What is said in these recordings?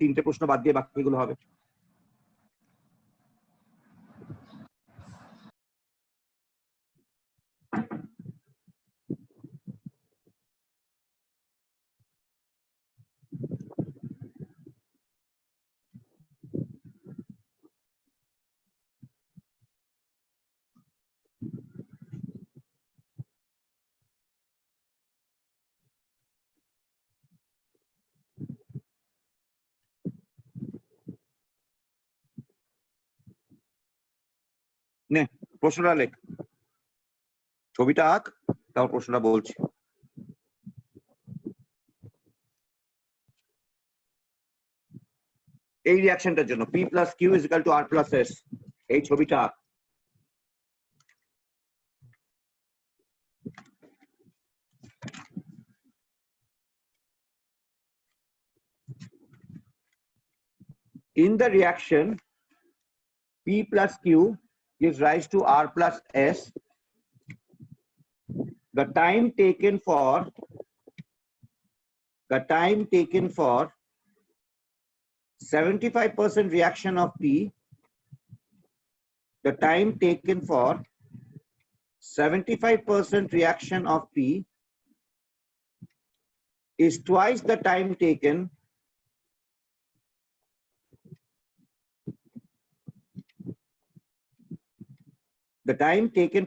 তিনটে প্রশ্ন বাদ দিয়ে বাকিগুলো হবে। নে প্রশ্নটা লেখ, ছবিটা আঁক, তারপর প্রশ্নটা বলছি। এই রিয়াকশনটার জন্য P plus Q is equal to R plus S, এই ছবিটা আঁক। In the reaction, P plus Q gives rise to R plus S. The time taken for 75% reaction of P, the time taken for 75% reaction of P is twice the time taken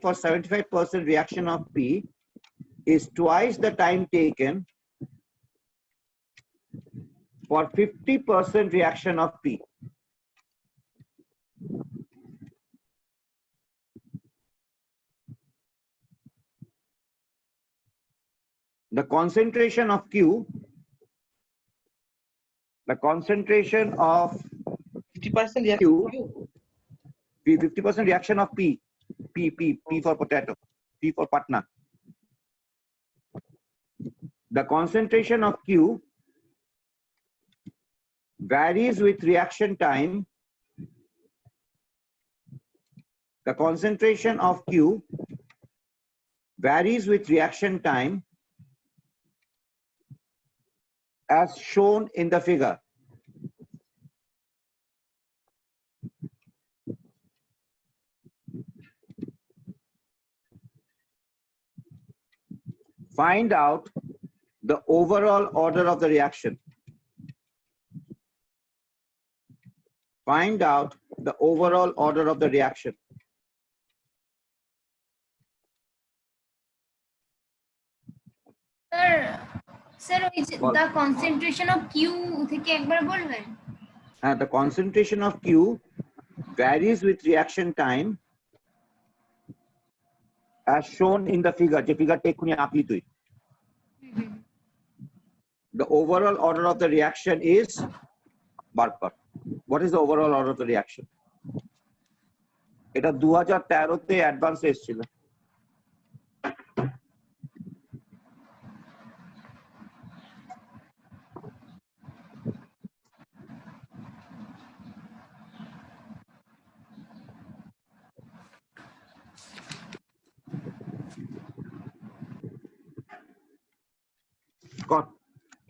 for 75% reaction of P is twice the time taken for 50% reaction of P. The concentration of Q, the concentration of 50% Q, reaction 50% reaction of P for potato, P for Patna. The concentration of Q varies with reaction time. The concentration of Q varies with reaction time as shown in the figure. Find out the overall order of the reaction. Find out the overall order of the reaction. Sir, the concentration of Q থেকে একবার বলবেন? The concentration of Q varies with reaction time as shown in the figure. যে figure এক্ষুনি আঁকলি তুই। The overall order of the reaction is বার কর। What is the overall order of the reaction? এটা 2013 তে advance এসেছিল।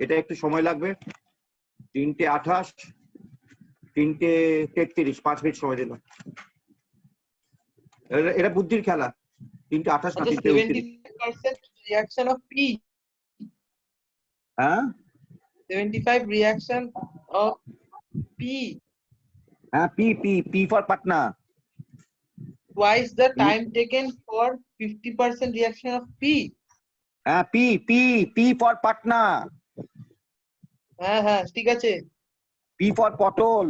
এটা একটু সময় লাগবে, 3:28, 3:33, 5 মিনিট সময় দিলাম। এটা বুদ্ধির খেলা। 3:28 না 3:33। 75% reaction of P. হ্যাঁ 75 reaction of P. হ্যাঁ P for Patna. Twice the time taken for 50% reaction of P. হ্যাঁ P for Patna. হ্যাঁ ঠিক আছে। P for পটল।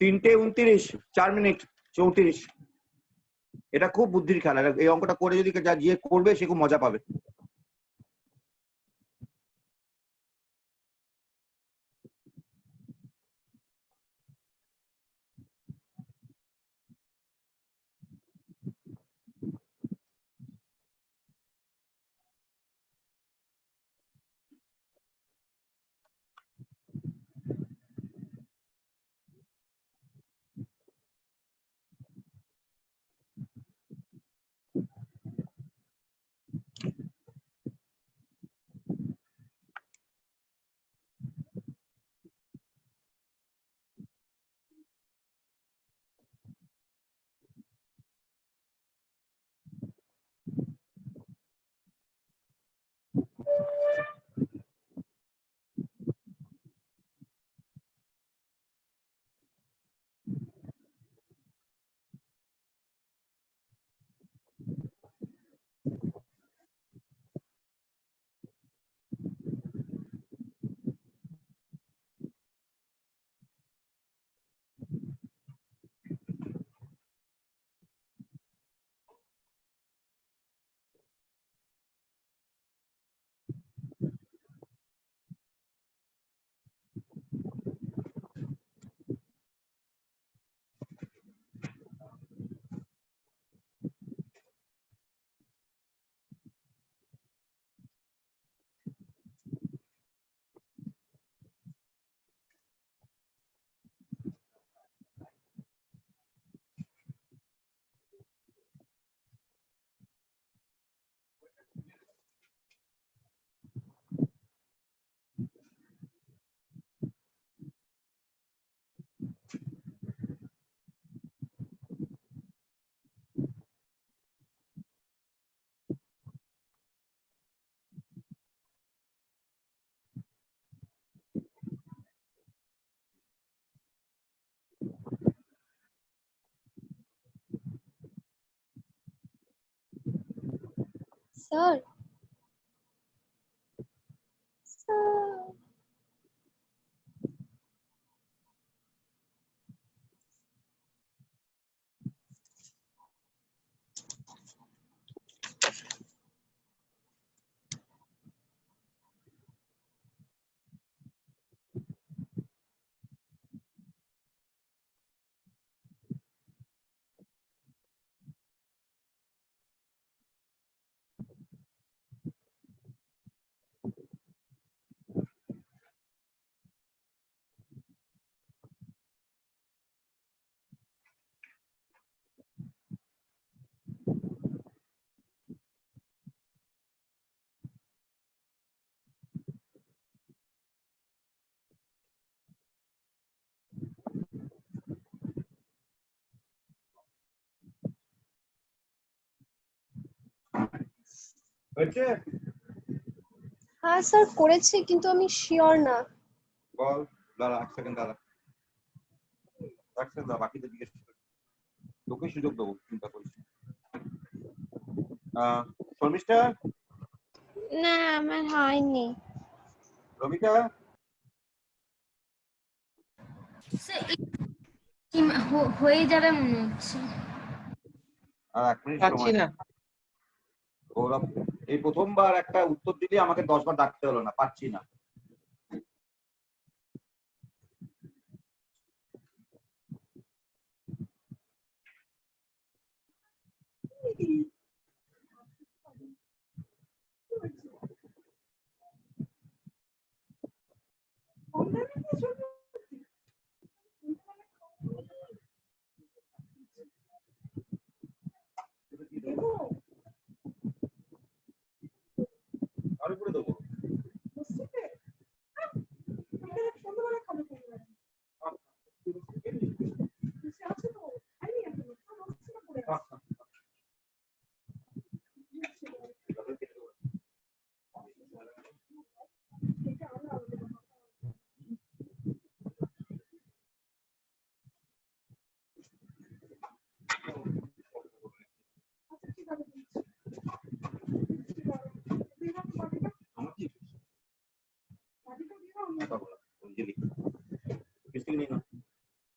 তিনটে 29, 4 মিনিট 34। এটা খুব বুদ্ধির খেলা। এই অঙ্কটা করে যদি যে করবে সে খুব মজা পাবে। স্যার স্যার হয়েছে? হ্যাঁ স্যার করেছি কিন্তু আমি শিওর না। বল, দাঁড়া এক সেকেন্ড, দাঁড়া এক সেকেন্ড, দাঁড়া বাকিটা জিজ্ঞেস কর, তোকে সুযোগ দেবো, চিন্তা করিস না। শর্মিষ্ঠা, না আমার হয়নি। রমিতা, স্যার হয়ে যাবে মনে হচ্ছে। আর 1 মিনিট পাচ্ছি সময়। না। গৌরব, এই প্রথমবার একটা উত্তর দিলে আমাকে 10 বার ডাকতে হলো না, পাচ্ছি না। আরো করে দেবো।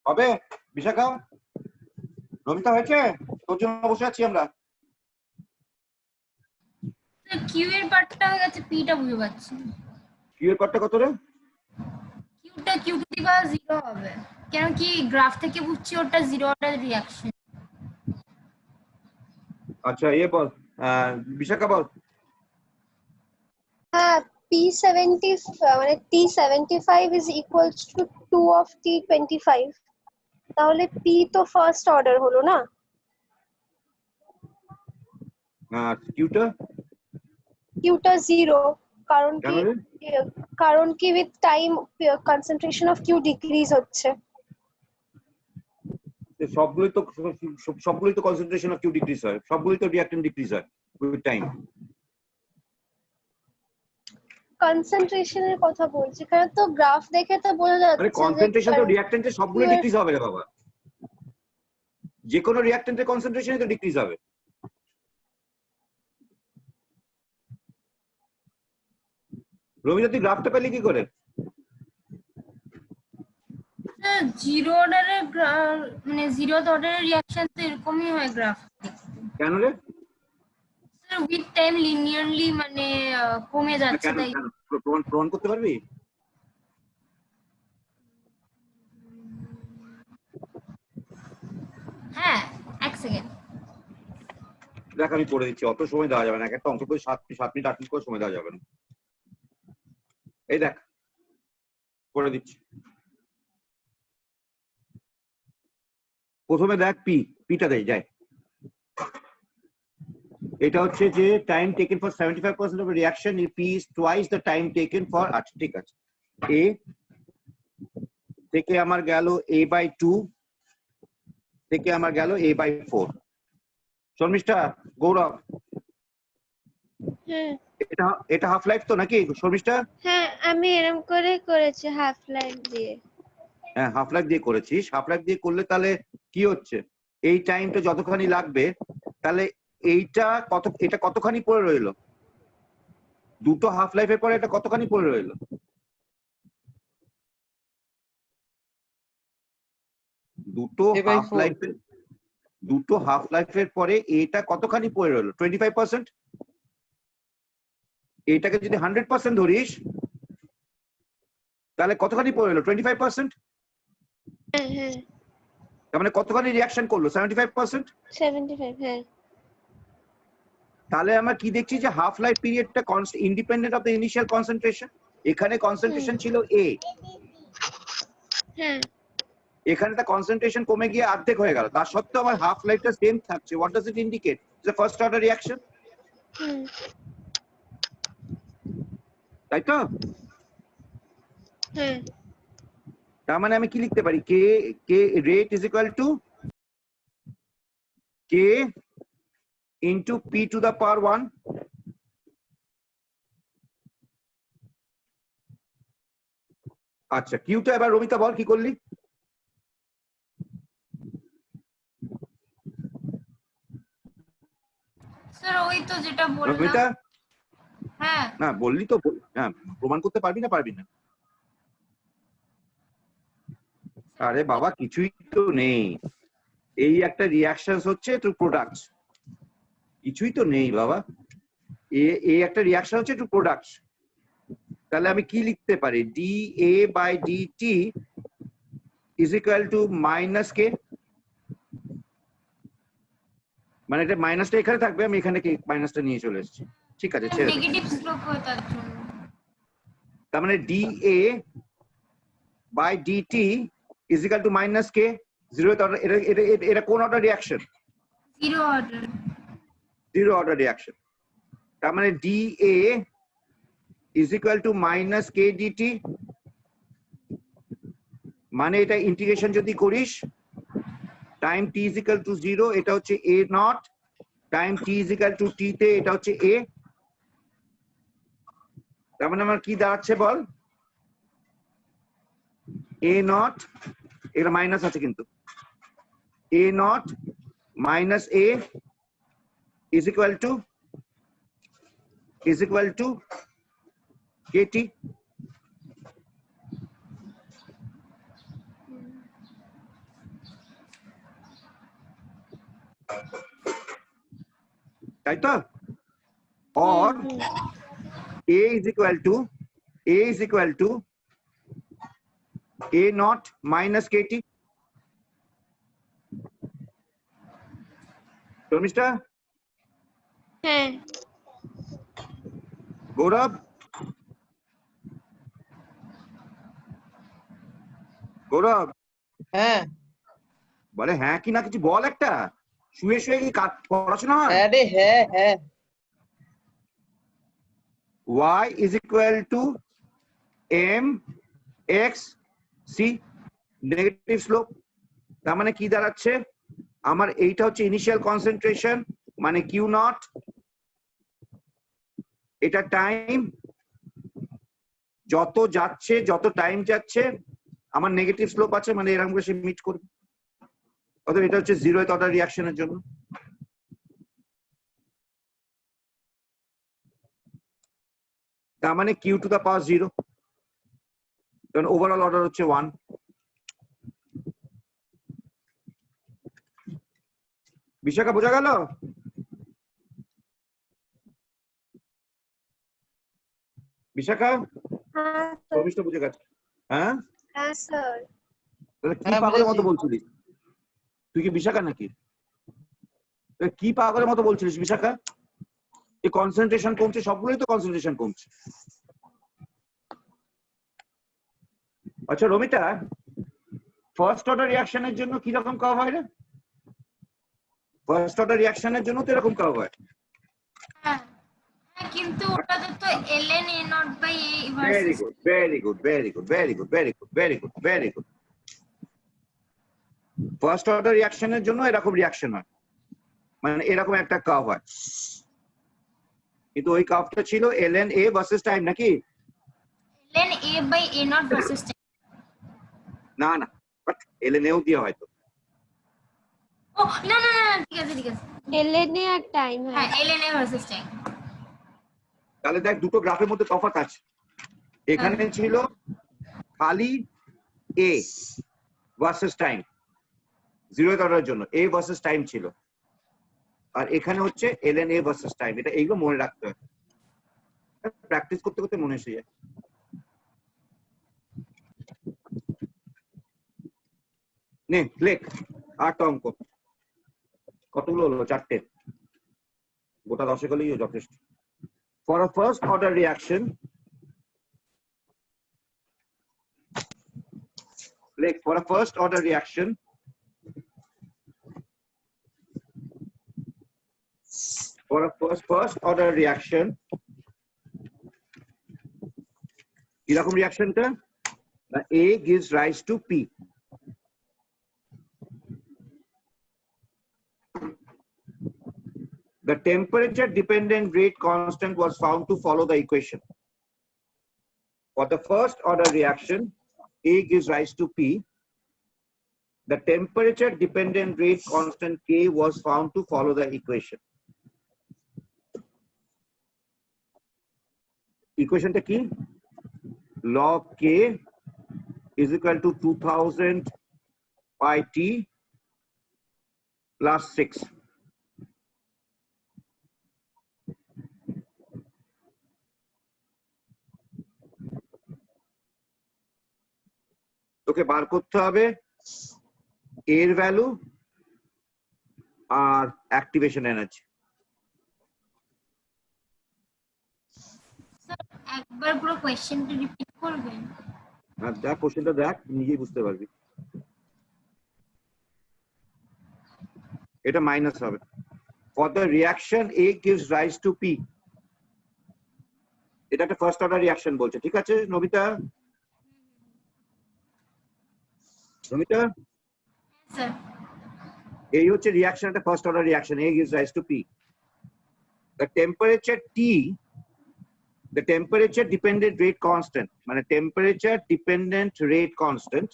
হবে বিশাখা, রমিতা হয়েছে? তোর জন্য বসে আছি আমরা। কিউ এর পার্টটা হয়ে গেছে, পিটা বুঝে পাচ্ছি না। কিউ এর পার্টটা কত রে? কিউটা কিউ টু দি পাওয়ার 0 হবে, কেন কি গ্রাফ থেকে বুঝছি ওটা 0 অর্ডার রিঅ্যাকশন। আচ্ছা এ বল, বিশাখা বল। হ্যাঁ P70 মানে T75 is equals to 2 of T25, তাহলে P তো ফার্স্ট অর্ডার হলো না? কিউটা Qটা 0, কারণ কেন কি রে? কারণ কি with time concentration of Q decrease হচ্ছে। সবগুলোই তো কনসেন্ট্রেশন অফ কিউ ডিক্রিজ হয়, সবগুলোই তো রিঅ্যাকট্যান্ট ডিক্রিজ হয় উইথ টাইম। কনসেন্ট্রেশনের কথা বলছি, কারণ তো গ্রাফ দেখে তো বোঝা আরে যাচ্ছে যে কনসেন্ট্রেশন তো রিঅ্যাকট্যান্টের সবগুলো Q এর- ডিক্রিজ হবে রে বাবা, যে কোনো রিঅ্যাকট্যান্টের কনসেন্ট্রেশনই তো ডিক্রিজ হবে। রবীন্দ্র তুই গ্রাফটা পেলি কি করে? জিরো অর্ডারের মানে 0th অর্ডারের রিঅ্যাকশন তো এরকমই হয় গ্রাফ। কেন রে? স্যার উইথ টাইম লিনিয়ারলি মানে কমে যাচ্ছে কেন তাই। কেন প্রমাণ করতে পারবি? হ্যাঁ এক সেকেন্ড। দেখ আমি করে দিচ্ছি, অত সময় দেওয়া যাবে না, একটা অঙ্ক করে 7 মিনিট 8 মিনিট করে সময় দেওয়া যাবে না। এই দেখ করে দিচ্ছি। প্রথমে দেখ পিটা দেয় যায়, এটা হচ্ছে যে time taken for 75% of reaction P is twice the time taken for. আচ্ছা ঠিক আছে, এ থেকে আমার গেল a/2 থেকে আমার গেল a/4। শর্মিষ্ঠা, গৌরব, হ্যাঁ এটা হাফ লাইফ তো নাকি শর্মিষ্ঠা? হ্যাঁ আমি এরকম করে করেছি হাফ লাইফ দিয়ে। হ্যাঁ হাফ লাইফ দিয়ে করেছিস। হাফ লাইফ দিয়ে করলে তাহলে কি হচ্ছে, এই টাইমটা যতখানি লাগবে তাহলে এটা কতখানি পড়ে রইলো? দুটো হাফ লাইফের পরে এটা কতখানি পড়ে রইলো? দুটো A by হাফ 4. লাইফের পরে এটা কতখানি পড়ে রইলো? 25%। এটাকে যদি 100% ধরিস তাহলে কতখানি পড়ে রইলো? 25%। হ্যাঁ হ্যাঁ তার মানে কতখানি রিয়াকশন করলো? 75%। 75 হ্যাঁ তাহলে আমরা কি দেখছি যে হাফ লাইফ পিরিয়ডটা independent of the initial concentration. এখানে কনসেন্ট্রেশন ছিল এ, হ্যাঁ এখানে তার কনসেন্ট্রেশন কমে গিয়ে অর্ধেক হয়ে গেল, তার সত্ত্বেও আমার হাফ লাইফটা সেম থাকছে। What does it indicate? It's a first order reaction, hmm তাই তো? হ্যাঁ তার মানে আমি কি লিখতে পারি? K k rate is equal to k into P to the power 1। আচ্ছা, কিউটা এবার রমিতা বল কি করলি? স্যার ওই তো যেটা বললাম। রমিতা হ্যাঁ না বললি তো, হ্যাঁ প্রমাণ করতে পারবি না পারবি না? আরে বাবা কিছুই তো নেই, এই একটা রিঅ্যাকশন হচ্ছে টু প্রোডাক্টস, কিছুই তো নেই বাবা। এই একটা রিঅ্যাকশন হচ্ছে টু প্রোডাক্টস। তাহলে আমি কি লিখতে পারি? D A by d t is equal to minus k, মানে এটা মাইনাসটা এখানে থাকবে, আমি এখানে মাইনাসটা নিয়ে চলে এসেছি। ঠিক আছে, ছেড়ে দে। নেগেটিভ স্লোপ হয় তার জন্য। তার মানে d A by d t is equal to minus k, zero. এটা কোন order reaction? Zero order. Zero order reaction. তার মানে d A is equal to minus k dt, মানে এটা ইন্টিগ্রেশন যদি করিস time t is equal to 0, এটা হচ্ছে A not, time t is equal to t তে এটা হচ্ছে এ। তার মানে আমার কি দাঁড়াচ্ছে বল? এ নট, এটা মাইনাস আছে কিন্তু, A not minus A is equal to kt. তাই তো? or a is equal to a naught minus kt. Sharmistha, হ্যাঁ গৌরব, গৌরব হ্যাঁ বলে হ্যাঁ কি না কিছু বল একটা। শুয়ে শুয়ে কি পড়াশোনা হয়? আরে হ্যাঁ হ্যাঁ y is equal to m x c, negative slope. তার মানে কি দাঁড়াচ্ছে? আমার এইটা হচ্ছে ইনিশিয়াল কনসেন্ট্রেশন, মানে কিউ নট, এটা টাইম, যত যাচ্ছে যত টাইম যাচ্ছে আমার নেগেটিভ স্লোপ আছে, মানে এরকম করে সে মিট করবে। অতএব এটা হচ্ছে জিরোথ অর্ডার রিঅ্যাকশনের জন্য। তার মানে কিউ টু দ্য পাওয়ার 0, কারণ ওভারঅল অর্ডার হচ্ছে 1। বিশাখা বোঝা গেল? বিশাখা, হ্যাঁ শর্মিষ্ঠা বুঝে গেছে? হ্যাঁ হ্যাঁ স্যার তাহলে কি হ্যাঁ, পাগলের মতো বুঝেছি। বলছিলিস? তুই কি বিশাখা নাকি? কি পাগলের মতো বলছিলিস বিশাখা? এই কনসেন্ট্রেশন কমছে, সবগুলোই তো কনসেন্ট্রেশন কমছে। আচ্ছা রমিতা, ফার্স্ট অর্ডার রিঅ্যাকশনের জন্য কি রকম কার্ভ হয় রে? ফার্স্ট অর্ডার রিঅ্যাকশনের জন্য তো এরকম কার্ভ হয়। হ্যাঁ হ্যাঁ, কিন্তু ওটাতে তো ln a not by a very versus. Good, very good, very good, very good, very good, very good, very good. First order রিঅ্যাকশনের জন্য এরকম রিঅ্যাকশন হয়, মানে এরকম একটা কার্ভ হয়। কিন্তু ওই কার্ভটা ছিল ln a ভার্সেস টাইম নাকি? ln a by a naught versus time. না না, বাট ln এও দিয়ে হয়তো। ও না না না, ঠিক আছে ঠিক আছে। এলএনএ আর টাইম হ্যাঁ হ্যাঁ ln a ভার্সেস টাইম। তাহলে দেখ দুটো গ্রাফের মধ্যে তফাৎ আছে। এখানে ছিল খালি এ ভার্সেস টাইম, 0th অর্ডারের জন্য এ ভার্সেস টাইম ছিল, আর এখানে হচ্ছে ln a ভার্সেস টাইম। এটা এইগুলো মনে রাখতে হবে, প্র্যাকটিস করতে করতে মনে এসে যায়। নে লেখ 8টা অঙ্ক। কতগুলো হলো? 4টে। গোটা 10 গেলেই যথেষ্ট। For a first order reaction, like for a first order reaction, কিরকম রিঅ্যাকশনটা? A gives rise to P. The temperature dependent rate constant was found to follow the equation. For the first order reaction, A gives rise to P. The temperature dependent rate constant K was found to follow the equation. Equation ta ki? Log K is equal to 2000 pi T plus 6. তোকে বার করতে হবে এর value আর activation energy. Sir একবার পুরো কোশ্চেনটা repeat করবেন? আর দেখ কোশ্চেনটা দেখ, নিজেই বুঝতে পারবি। এটা মাইনাস হবে। For the reaction A gives rise to P. এটা একটা ফার্স্ট অর্ডার রিঅ্যাকশন বলছে, ঠিক আছে নবিতা? নমিতা, স্যার এই হচ্ছে রিঅ্যাকশন, একটা first order reaction A gives rise to P. The temperature T, the temperature dependent rate constant, মানে temperature dependent rate constant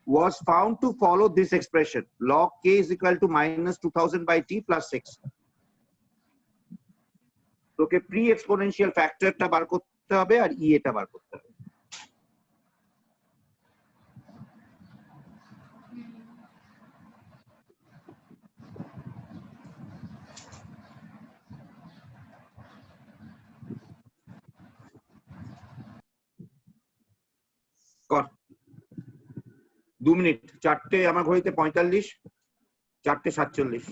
was found to follow this expression. Log K is equal to minus 2000 by T plus 6. তোকে pre exponential ফ্যাক্টরটা বার করতে হবে আর ই এটা বার করতে হবে। কর 2 minute. 4টে আমার ঘড়িতে 45, 4টে 47,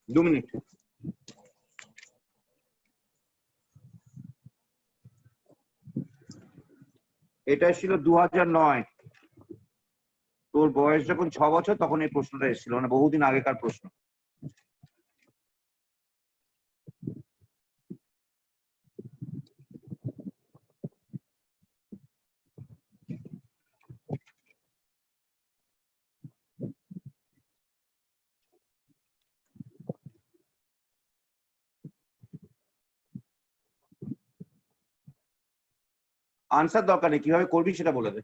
2 মিনিট। এটা ছিল 2009। তোর বয়স যখন 6 বছর তখন এই প্রশ্নটা এসেছিল, মানে বহুদিন আগেকার প্রশ্ন। আনসার দরকার নেই, কিভাবে করবি সেটা বলে দে।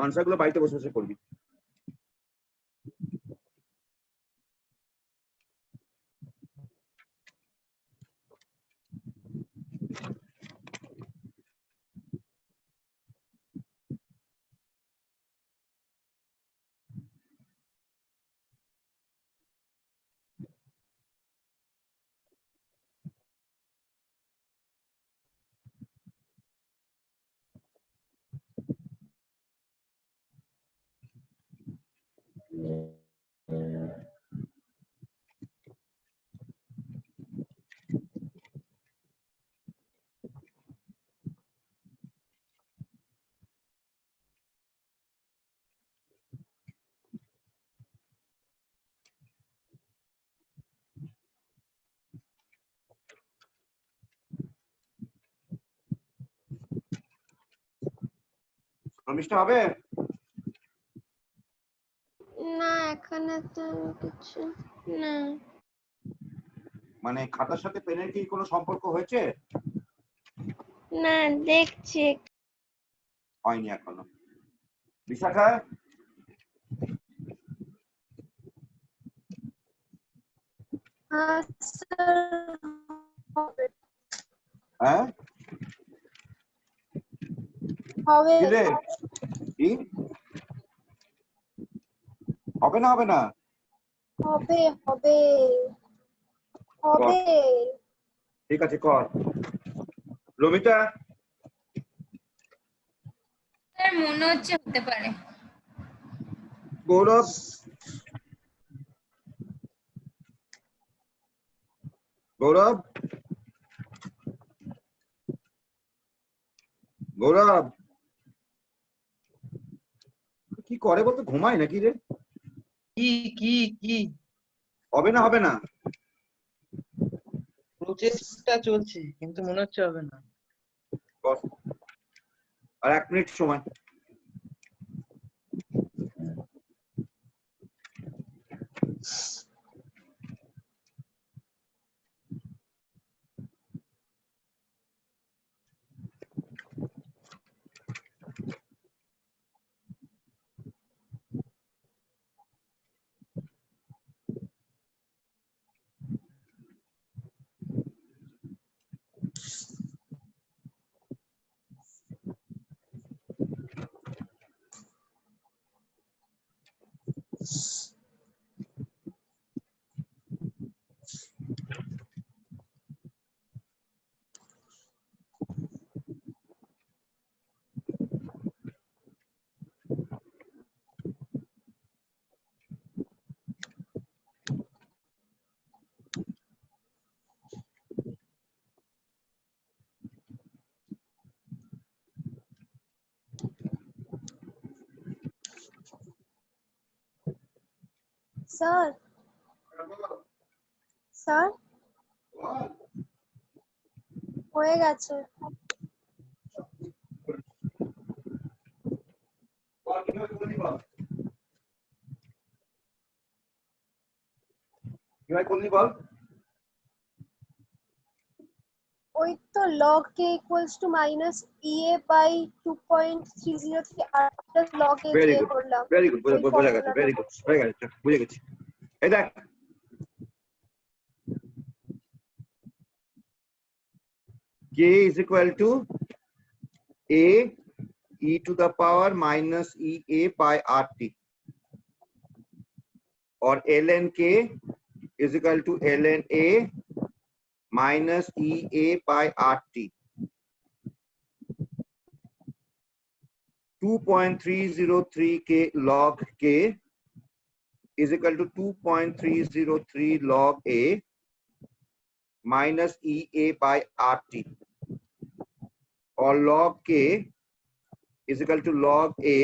আনসার গুলো বাড়িতে বসে বসে করবি। শর্মিষ্ঠা হবে? না এখানে তো কিছু না। মানে খাতার সাথে পেনের কি কোনো সম্পর্ক হয়েছে? না দেখছি। হয়নি এখনো। বিশাখা, স্যার হবে হ্যাঁ হবে কি রে কি হবে না হবে না হবে হবে হবে ঠিক আছে কর রমিতা স্যার মনে হচ্ছে হতে পারে। গৌরব গৌরব গৌরব কি করে বলতো ঘুমায় নাকি রে কি কি কি হবে না হবে না প্রচেষ্টা চলছে কিন্তু মনে হচ্ছে হবে না। কর। আর 1 মিনিট সময় স্যার স্যার হয়ে গেছে কিভাবে করলি বল ওই তো log k equals to minus ea by 2.303 আর plus log a ভেরি দিয়ে গুড করলাম ভেরি গুড ওই বোঝা গেছে formula ভেরি গুড হয়ে গেছে বুঝে গেছি এই দেখ k is equal to a e to the power minus ea by rt or ln k is equal to ln a minus ea by rt 2.303 k log k is equal to 2.303 log a minus ea by rt or log k is equal to log a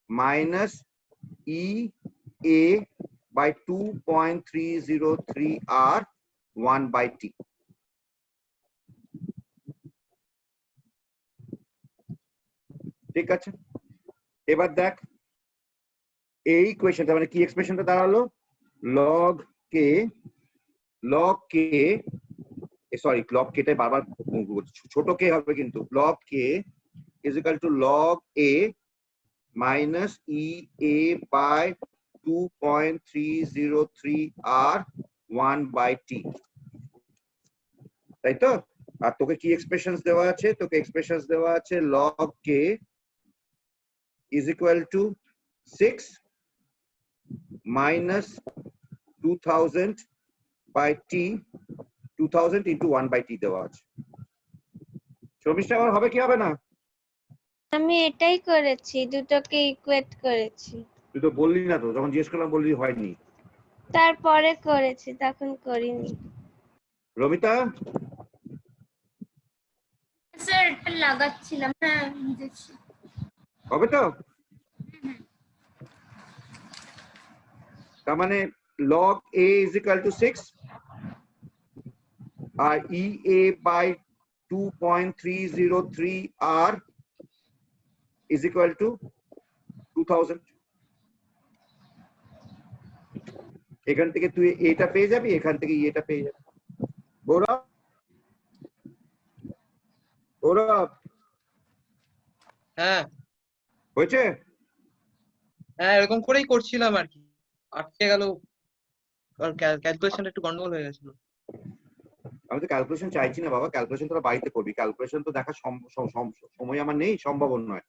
minus ea by 2.303 r 1 by t ঠিক আছে এবার দেখ এই ইকুয়েশনটা মানে কি এক্সপ্রেশনটা দাঁড়ালো log k sorry log k টাই বারবার ছোট k হবে কিন্তু log k is equal to log a minus ea by 2.303 r 1 by t তাই তো আর তোকে কি এক্সপ্রেশনস দেওয়া আছে তোকে এক্সপ্রেশনস দেওয়া আছে log k is equal to 6 minus 2000 by t 2000 into 1 by t দেওয়া আছে শর্মিষ্ঠা আবার হবে কি হবে না আমি এটাই করেছি দুটোকে ইকুয়েট করেছি তুই তো বললি না তো যখন জিজ্ঞেস করলাম বললি হয়নি তারপরে করেছি তখন করিনি রমিতা স্যার এটা লাগাচ্ছিলাম হ্যাঁ বুঝেছি। হবে তো তার মানে log a is equal to 6 R ea by 2.303 r is equal to 2000 এখান থেকে তুই এটা পেয়ে যাবি এখান থেকে এটা পেয়ে যাবি গৌরব গৌরব হ্যাঁ হয়েছে হ্যাঁ এরকম করেই করছিলাম আর কি, আটকে গেল আর ক্যালকুলেশনটা একটু গন্ডগোল হয়ে গেছিল। আমি তো ক্যালকুলেশন চাইছি না বাবা, ক্যালকুলেশন তোরা বাড়িতে করবি, ক্যালকুলেশন তো দেখা সময় আমার নেই, সম্ভব নয়।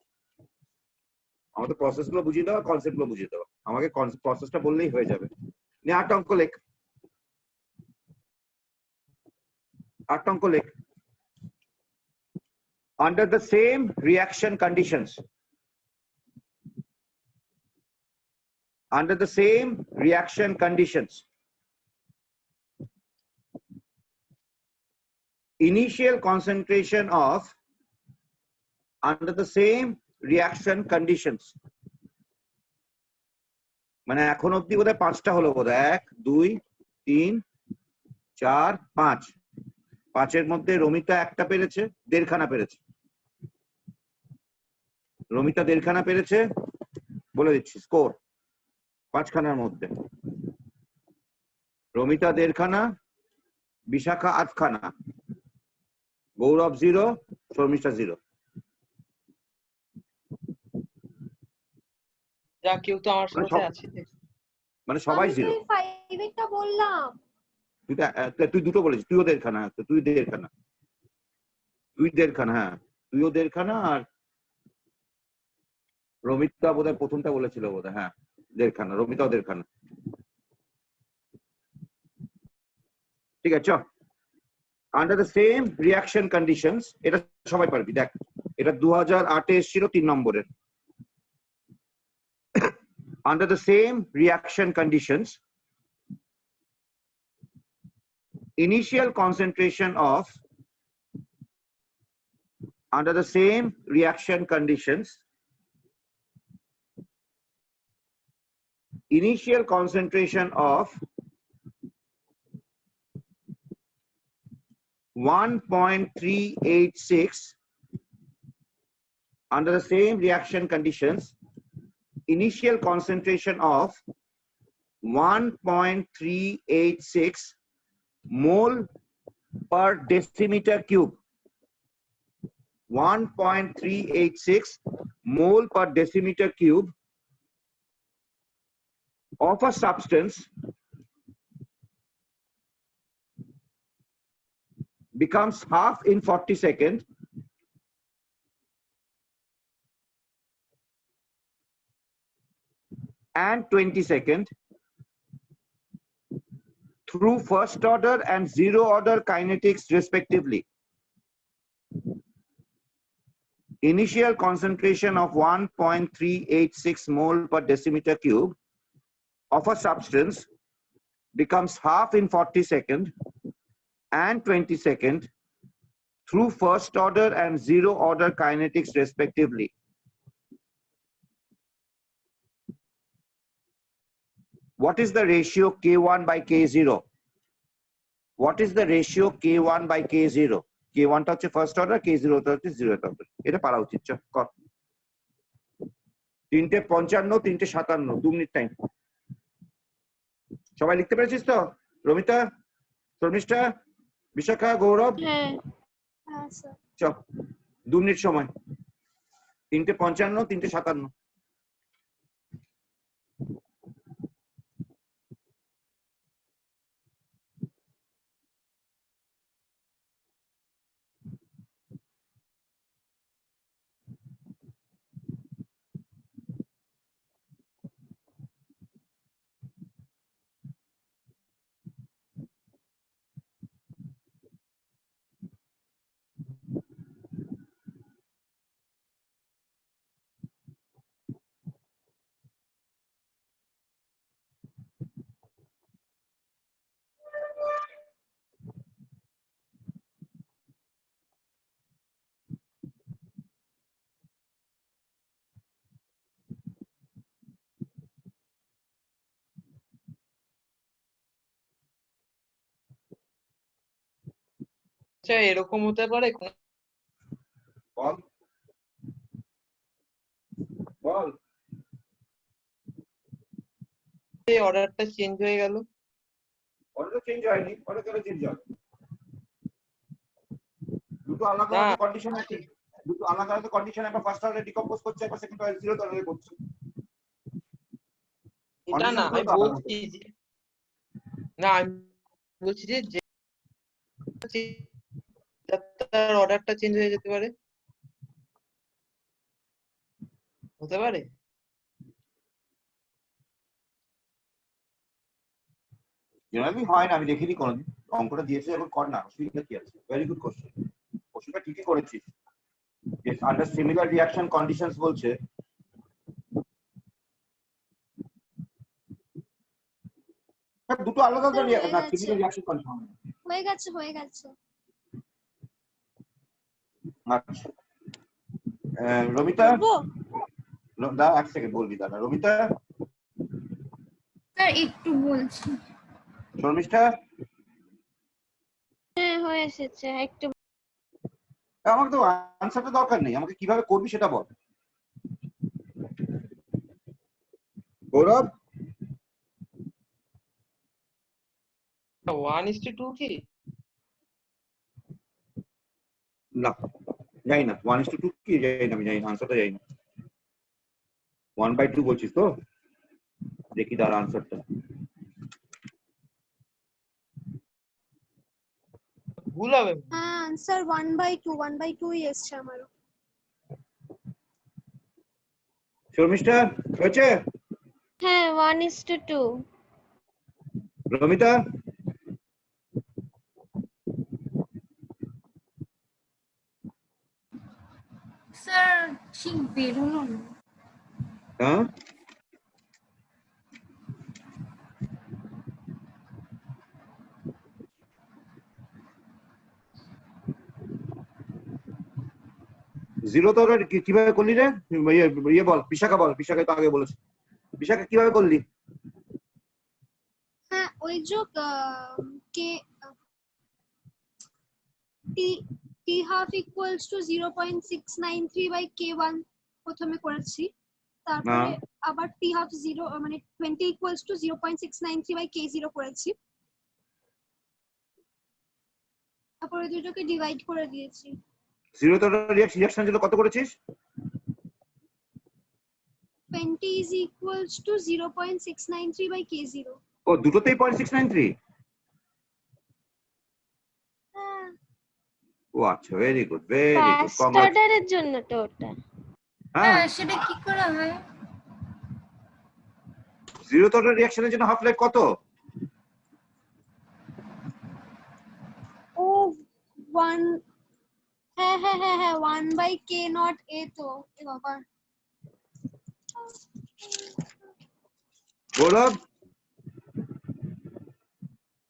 আমাদের প্রসেস গুলো বুঝিয়ে দেওয়া, কনসেপ্ট গুলো বুঝিয়ে দেওয়া, আমাকে প্রসেসটা বললেই হয়ে যাবে। নে 8 অঙ্ক লেখ, 8 অঙ্ক লেখ। Under the same reaction conditions, under the same reaction conditions, initial concentration of, under the same reaction conditions, মানে এখন অবধি বোধহয় 5টা হলো বোধহয়, 1 2 3 4 5, 5-এর মধ্যে রমিতা একটা পেরেছে, 1.5 খানা পেরেছে। রমিতা 1.5 খানা পেরেছে, বলে দিচ্ছি স্কোর 5 খানার মধ্যে। রমিতা 1.5 খানা, বিশাখা 8 খানা, গৌরব 0, শর্মিষ্ঠা 0। যা কেউ তো আমার সাথে আছে। মানে সবাই 0। 5 এটা বললাম। তুই দুটো বলেছিস, তুইও 1.5 খানা, তুই 1.5 খানা, তুই 1.5 খানা, হ্যাঁ তুইও 1.5 খানা, আর রমিতা বোধহয় প্রথমটা বলেছিল বোধহয়, হ্যাঁ 1.5 খানা, রমিতাও 1.5 খানা। ঠিক আছে, চল। Under the same reaction conditions, এটা সবাই পারবি, দেখ এটা 2008-এ এসেছিল 3 নম্বরের। Under the same reaction conditions, initial concentration of, under the same reaction conditions, initial concentration of 1.386, under the same reaction conditions, initial concentration of 1.386 mole per decimeter cube, 1.386 mole per decimeter cube of a substance becomes half in 40 seconds and 20 seconds through first order and zero order kinetics respectively. Initial concentration of 1.386 mole per decimeter cube of a substance becomes half in 40 seconds and 20 seconds through first order and zero order kinetics respectively. What is the ratio K1 by K0? What is the ratio K1 by K0? K1 টা হচ্ছে first order, K0 টা হচ্ছে zeroth order. এটা পারা উচিত, চল কর। 3:55, 3:57, 2 minute time. সবাই লিখতে পেরেছিস তো? রমিতা, শর্মিষ্ঠা, বিশাখা, গৌরব? হ্যাঁ স্যার। চল 2 মিনিট সময়। 3:55, 3:57। আচ্ছা এরকম হতে পারে বল বল। অর্ডারটা চেঞ্জ হয়ে গেল? অর্ডার চেঞ্জ হয়নি, অর্ডার কেন চেঞ্জ হবে? দুটো আলাদা না। কন্ডিশন আছে, দুটো আলাদা আলাদা কন্ডিশন, একটা ফার্স্ট অর্ডারে ডিকম্পোজ করছে, একটা সেকেন্ড অর্ডারে জিরো অর্ডারে করছে। এটা না আমি বলছি যে না আমি বলছি যে তার অর্ডারটা চেঞ্জ হয়ে যেতে পারে, হতে পারে। জেনারেলি হয় না, আমি দেখিনি কোনোদিন। অঙ্কটা দিয়েছে এখন কর না, অসুবিধা কি আছে? ভেরি গুড কোশ্চেন, কোশ্চেনটা ঠিকই করেছিস। আন্ডার সিমিলার রিঅ্যাকশন কন্ডিশনস বলছে। দুটো আলাদা আলাদা না, সিমিলার রিঅ্যাকশন কন্ডিশন। হয়ে গেছে। আচ্ছা রমিতা, দাঁড়া এক সেকেন্ড, বলবি দাঁড়া। রমিতা, স্যার একটু বলছি। শর্মিষ্ঠা, হ্যাঁ হয়ে এসেছে একটু। আমাকে তো আনসারটা দরকার নেই, আমাকে কিভাবে করবি সেটা বল। গৌরব, 1:2 কি? না জানি না। 1:2 কি জানি না, আমি জানি না, আনসারটা জানি না। 1/2 বলছিস তো, দেখি তার আনসারটা। ভুল হবে। হ্যাঁ আনসার 1/2 এসছে আমারও। শর্মিষ্ঠা হয়েছে? হ্যাঁ 1:2। রমিতা, স্যার ঠিক বেরোলো না। হ্যাঁ জিরো তো কিভাবে করলি রে? ইয়ে বল, বিশাখা বল, বিশাখা তো আগে বলেছে। বিশাখা কিভাবে করলি? হ্যাঁ ওই যে কে t half equals to 0.693/k1 প্রথমে করেছি, তারপরে আবার t half 0 মানে 20 equals to 0.693/k0 করেছি, তারপরে দুটোকে ডিভাইড করে দিয়েছি। জিরো তো রিঅ্যাকশন জন্য কত করেছিস? 20 is equals to 0.693/k0। ও দুটোতেই 0.693। হ্যাঁ ও আচ্ছা, very good very good, first অর্ডারের জন্য তো ওটা। হ্যাঁ হ্যাঁ সেটা কি করে হয়? জিরো তো রিঅ্যাকশনের জন্য হাফ লাইফ কত? ও 1 হ্যাঁ 1/k0 a তো এ বাবা। গৌরব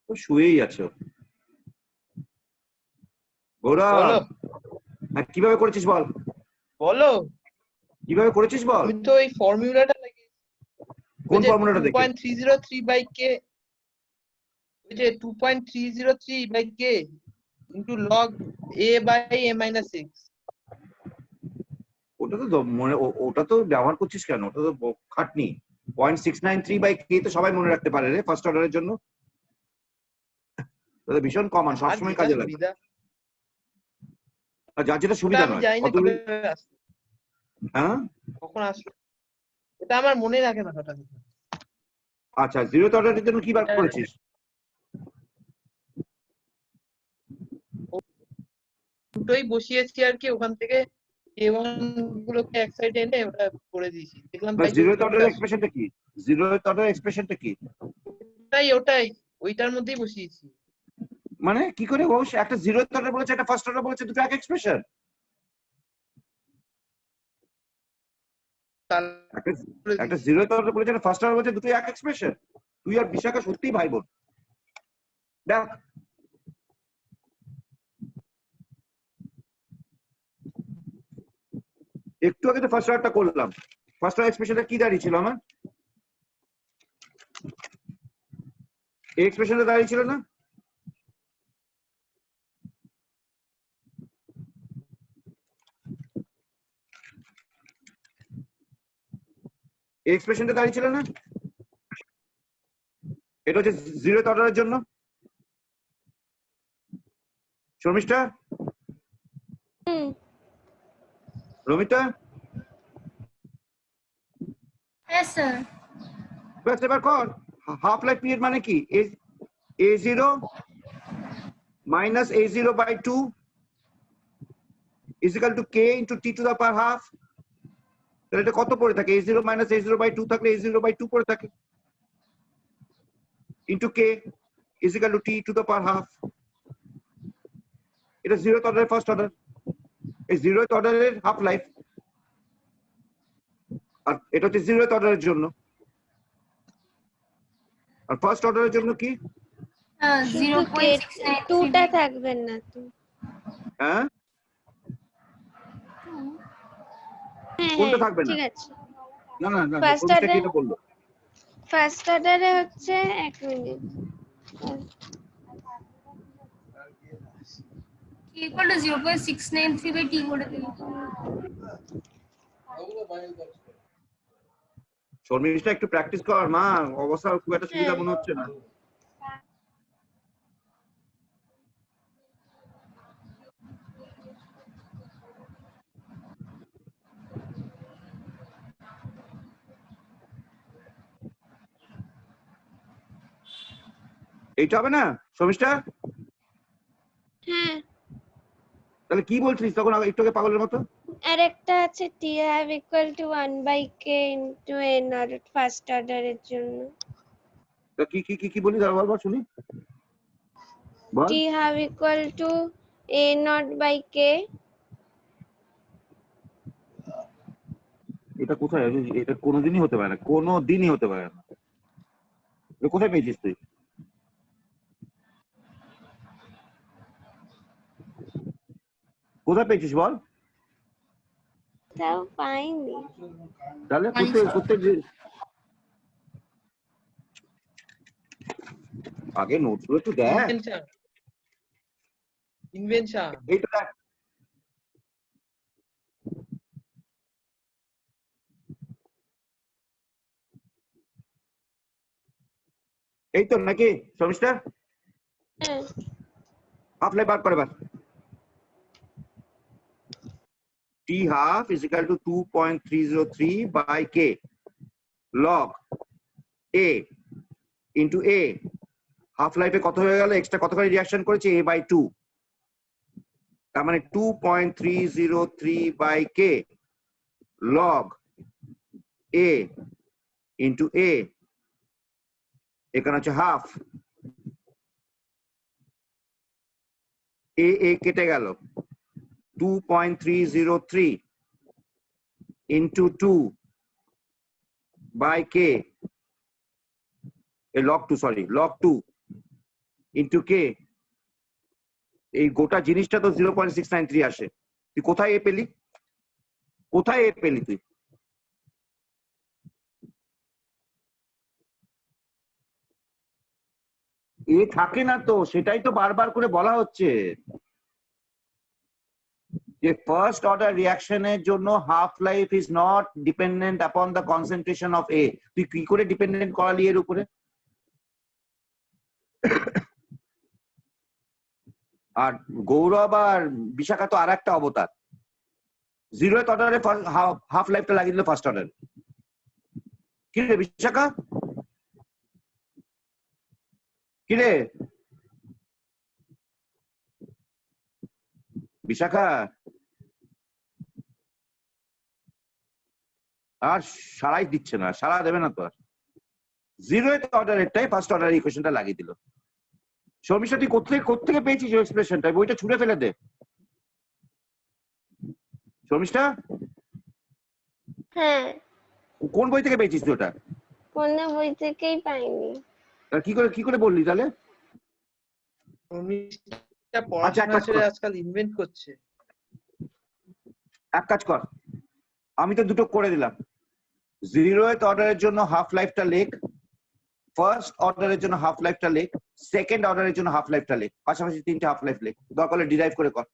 ও শুয়েই আছো। গৌরব বলো কিভাবে করেছিস বল, বলো। কিভাবে করেছিস বল। আমি তো এই ফর্মুলাটা লাগিয়েছি। কোন ফর্মুলাটা দেখে? 2.303/k, ওই যে 2.303/k into log a/a-6। ওটা তো মনে, ওটা তো ব্যবহার করছিস কেন? ওটা তো খাটনি। 0.693/k তো সবাই মনে রাখতে পারে রে ফার্স্ট অর্ডারের জন্য। ওটা ভীষণ কমন, আর সবসময় যেটা কাজে লাগে। সুবিধা, আর যার যেটা ওটা সুবিধা আমি নয় জানি না কতগুলো। কিভাবে আসবে, হ্যাঁ কখন আসবে ওটা আমার মনে রাখে না হঠাৎ। আচ্ছা, জিরো অর্ডারের জন্য কি বার করেছিস? দুটোই বসিয়েছি আর কি, ওখান থেকে k1 গুলোকে এক সাইডে এনে ওটা করে দিয়েছি, দেখলাম তাই জিরো উত্তরটা অর্ডারের আসছে। এক্সপ্রেশনটা কি? জিরো অর্ডারের এক্সপ্রেশনটা কি? ওটাই ওইটার মধ্যেই বসিয়েছি। মানে কি করে ও একটা জিরো অর্ডার বলেছে, একটা ফার্স্ট অর্ডার বলেছে, দুটো এক এক্সপ্রেশন? একটা জিরো অর্ডার বলেছে, একটা ফার্স্ট অর্ডার বলেছে, দুটো এক এক্সপ্রেশন। তুই আর বিশাখা সত্যিই ভাই বোন। দেখ একটু আগে তো ফার্স্ট অর্ডারটা করলাম, ফার্স্ট অর্ডার এক্সপ্রেশনটা কি দাঁড়িয়েছিল আমার? এই এক্সপ্রেশনটা দাঁড়িয়েছিল না? এই এক্সপ্রেশনটা দাঁড়িয়েছিল না? এটা হচ্ছে জিরো অর্ডারের জন্য। শর্মিষ্ঠা, রমিতা, হ্যাঁ স্যার। ব্যাস এবার কর। হাফ লাইফ পিরিয়ড মানে কি? A0 minus A0 by 2 is equal to K into T to the power half. তাহলে এটা কত পড়ে থাকে? A0 minus A0 by 2 থাকলে A0 by 2 পড়ে থাকে into K is equal to T to the power half. এটা 0th order ফার্স্ট অর্ডার, এই 0th অর্ডারের হাফ লাইফ, আর এটা হচ্ছে 0th অর্ডারের জন্য। আর ফার্স্ট অর্ডারের জন্য কি? শুধু কে 2টা থাকবে না তো? হ্যাঁ হ্যাঁ কোনটা হ্যাঁ থাকবে না? ঠিক আছে। না না না, First কোনটা order- কি বললো? ফার্স্ট অর্ডারে হচ্ছে 1 minute, K equal to 0.693 by T করে দিন। শর্মিষ্ঠা একটু প্র্যাকটিস কর মা, অবস্থা খুব একটা সুবিধা মনে হচ্ছে না। এইটা হবে না শর্মিষ্ঠা? হ্যাঁ। তাহলে কি বলছিস তখন একটু আগে পাগলের মতো? আর একটা আছে t have equal to 1 by k into n order first অর্ডারের জন্য। তা কি কি কি কি বলি দাঁড়া বল শুনি বল। t have equal to a not by k। এটা কোথায়? এটা কোনোদিনই হতে পারে না, কোনোদিনই হতে পারে না। এটা কোথায় পেয়েছিস তুই? কোথায় পেয়েছিস বল? তাও পাইনি। তাহলে কোথায় আগে নোটগুলো একটু দেখ। ইনভেনশন এইটা দেখ, এই তো নাকি শর্মিষ্ঠা? হ্যাঁ হাফ লাইফ বার করে বার। T half is equal to 2.303 by K log A into A, half লাইফে কত হয়ে গেল? এক্সট্রা কত করে রিঅ্যাকশন করেছে? A by 2, তার মানে 2.303 by K log A into A, এখানে হচ্ছে হাফ, A কেটে গেল, 2.303 into 2 by K, log 2 sorry log 2 into K, এই গোটা জিনিসটা তো 0.693 আসে। তুই কোথায় এ পেলি? কোথায় এ পেলি তুই? এ থাকে না তো, সেটাই তো বারবার করে বলা হচ্ছে যে ফার্স্ট অর্ডার রিঅ্যাকশনের জন্য half life is not dependent upon the concentration of A. তুই কি করে ডিপেন্ডেন্ট করালি এর উপরে? আর গৌরব আর বিশাখা তো আর একটা অবতার, 0th অর্ডারে হাফ লাইফটা লাগিয়ে দিল ফার্স্ট অর্ডার। কি রে বিশাখা? কি রে বিশাখা? আর সারাই দিচ্ছে না, সারা দেবে না তো আর। 0th অর্ডারেরটাই ফার্স্ট অর্ডার ইকুয়েশনটা লাগিয়ে দিল। শর্মিষ্ঠা তুই কোত্থেকে পেয়েছিস এক্সপ্রেশনটা? বইটা ছুঁড়ে ফেলে দে শর্মিষ্ঠা। হ্যাঁ কোন বই থেকে পেয়েছিস তুই ওটা? কোনো বই থেকেই পাইনি। কি করে বললি তাহলে? পড়াশোনা ছেড়ে আজকাল ইনভেন্ট করছে। এক কাজ কর, আমি তো দুটো করে দিলাম। 0th অর্ডারের জন্য হাফ লাইফটা লেখ, ফার্স্ট অর্ডারের জন্য হাফ লাইফটা লেখ, সেকেন্ড অর্ডারের জন্য হাফ লাইফটা লেখ, পাশাপাশি 3টে হাফ লাইফ লেখ, দরকার হলে ডিরাইভ করে কর।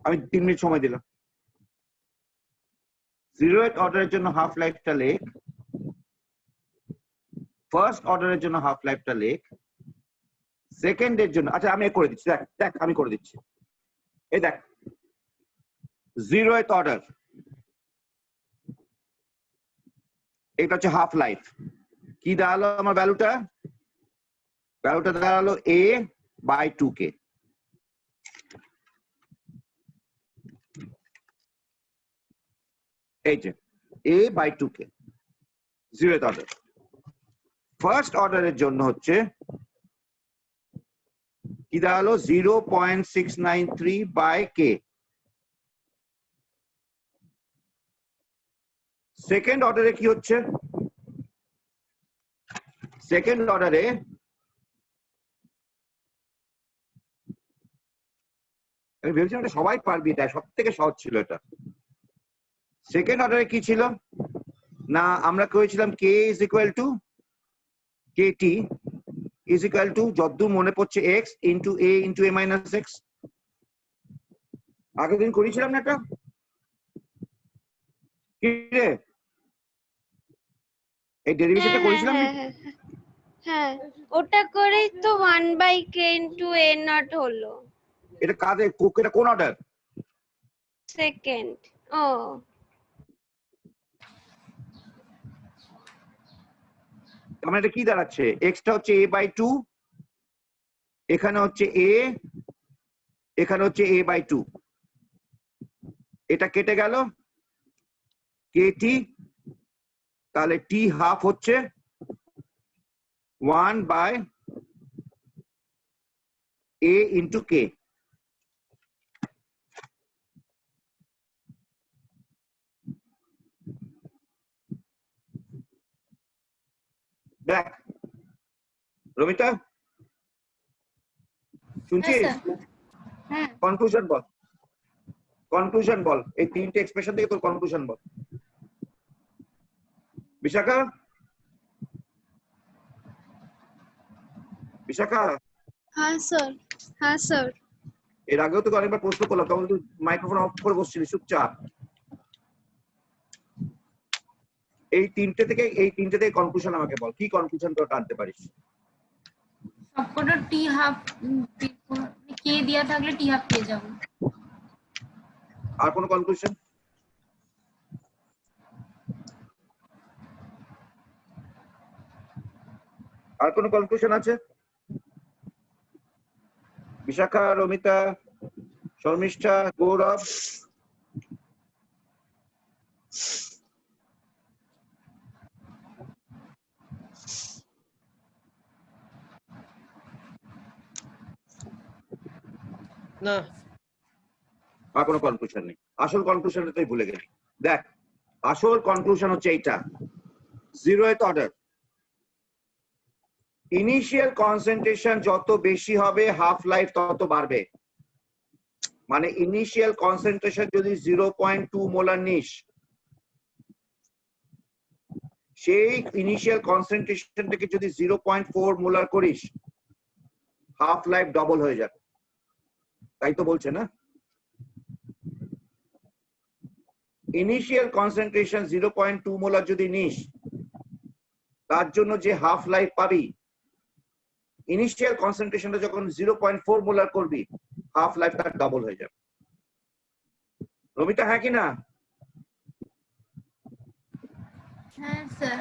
আমি 3 মিনিট সময় দিলাম। 0th অর্ডারের জন্য হাফ লাইফটা লেখ, ফার্স্ট অর্ডারের জন্য হাফ লাইফটা লেখ, সেকেন্ডের জন্য, আচ্ছা আমি করে দিচ্ছি, দেখ দেখ আমি করে দিচ্ছি। এই দেখ 0th অর্ডার, এটা হচ্ছে হাফ লাইফ। কি দাঁড়ালো আমার ভ্যালুটা? ভ্যালুটা দাঁড়ালো a বাই 2k। এই যে a by 2k 0th order. First অর্ডারের জন্য হচ্ছে কি দাঁড়ালো 0.693 বাই k। সেকেন্ড অর্ডারে কি হচ্ছে? সেকেন্ড অর্ডারে আমি ভেবেছিলাম এটা সবাই পারবি, এটা সব থেকে সহজ ছিল এটা। সেকেন্ড অর্ডারে কি ছিল না, আমরা করেছিলাম k is equal two kt is equal two যতদূর মনে পড়ছে x into a into a minus x। আগের দিন করেছিলাম না এটা? কি রে, এই ডেরিভেশনটা করেছিলাম না? হ্যাঁ, ওটা করেই তো 1/k into a naught হলো। এটা কাদের, এটা কোন অর্ডার? সেকেন্ড। ও মানে এটা কি দাঁড়াচ্ছে, এক্সটা হচ্ছে a বাই 2, এখানে হচ্ছে a, এখানে হচ্ছে a বাই 2। এটা কেটে গেল kt, তাহলে t হাফ হচ্ছে 1 বাই a ইন্টু k। দেখ রমিতা, শুনছিস? হ্যাঁ কনক্লুশন বল, কনক্লুশন বল, এই তিনটে এক্সপ্রেশন থেকে তোর কনক্লুশন বল। বিশাখা, বিশাখা, হ্যাঁ স্যার, হ্যাঁ স্যার। এর আগেও তোকে অনেকবার প্রশ্ন করলাম, তখন তুই মাইক্রোফোন অফ করে বসছিলি চুপচাপ। এই তিনটে থেকে কনক্লুশন আমাকে বল, কি কনক্লুশন তোরা টানতে পারিস? সবকটা টি হাফ কে দেয়া থাকলে টি হাফ পেয়ে যাবো। আর কোনো কনক্লুশন? আর কোনো কনক্লুশন আছে? বিশাখা, রমিতা, শর্মিষ্ঠা, গৌরব? না, আর কোনো কনক্লুশন নেই? আসল কনক্লুশনটা তুই ভুলে গেলি। দেখ, আসল কনক্লুশন হচ্ছে এইটা, 0th অর্ডার। ইনিশিয়াল কনসেন্ট্রেশন যত বেশি হবে হাফ লাইফ তত বাড়বে। মানে ইনিশিয়াল কনসেন্ট্রেশন যদি 0.2 মোলার নিস, সেই ইনিশিয়াল কনসেন্ট্রেশনটাকে যদি 0.4 মোলার করিস, হাফ লাইফ ডবল হয়ে যাবে। তাই তো বলছে না? ইনিশিয়াল কনসেন্ট্রেশন 0.2 মোলার যদি নিস, তার জন্য যে হাফ লাইফ পাবি, ইনিশিয়াল কনসেন্ট্রেশনটা যখন 0.4 মোলার করবি, হাফ লাইফ তার ডবল হয়ে যাবে। রমিতা, হ্যাঁ কি না? হ্যাঁ স্যার।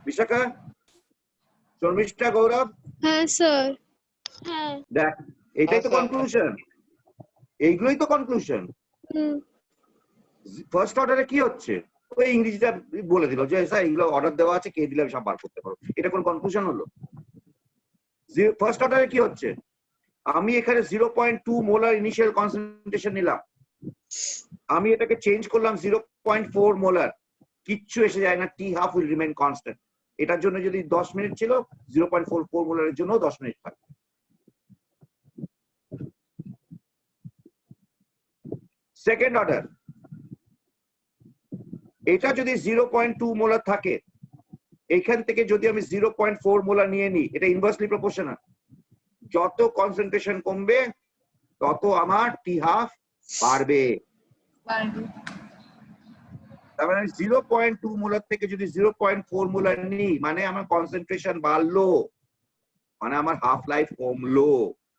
বিশাখা, শর্মিষ্ঠা, গৌরব? হ্যাঁ স্যার। হ্যাঁ। দেখ, এটাই তো আচ্ছা। কনক্লুশন, এইগুলোই তো কনক্লুশন। ফার্স্ট অর্ডারে কি হচ্ছে, ওই ইংরেজিটা বলে দিল যে স্যার এগুলো অর্ডার দেওয়া আছে, কে দিলে সব বার করতে পারো। এটা কোন কনক্লুশন হলো? ফার্স্ট অর্ডারে কি হচ্ছে, আমি এখানে 0.2 মোলার ইনিশিয়াল কনসেন্ট্রেশন নিলাম, আমি এটাকে চেঞ্জ করলাম 0.4 মোলার, কিচ্ছু এসে যায় না, টি হাফ উইল রিমেইন কনস্ট্যান্ট। এটার জন্য যদি 10 মিনিট ছিল, 0.44 মোলারের জন্য 10 মিনিট থাকবে। সেকেন্ড অর্ডার, এটা যদি 0.2 মোলার থাকে, এখান থেকে যদি আমি 0.4 মোলার নিয়ে নিই, এটা ইনভার্সলি প্রপোর্শনাল। যত কনসেন্ট্রেশন কমবে তত আমার টি হাফ বাড়বে। তার মানে 0.2 মোলার থেকে যদি 0.4 মোলার নিই, মানে আমার কনসেন্ট্রেশন বাড়লো, মানে আমার হাফ লাইফ কমলো।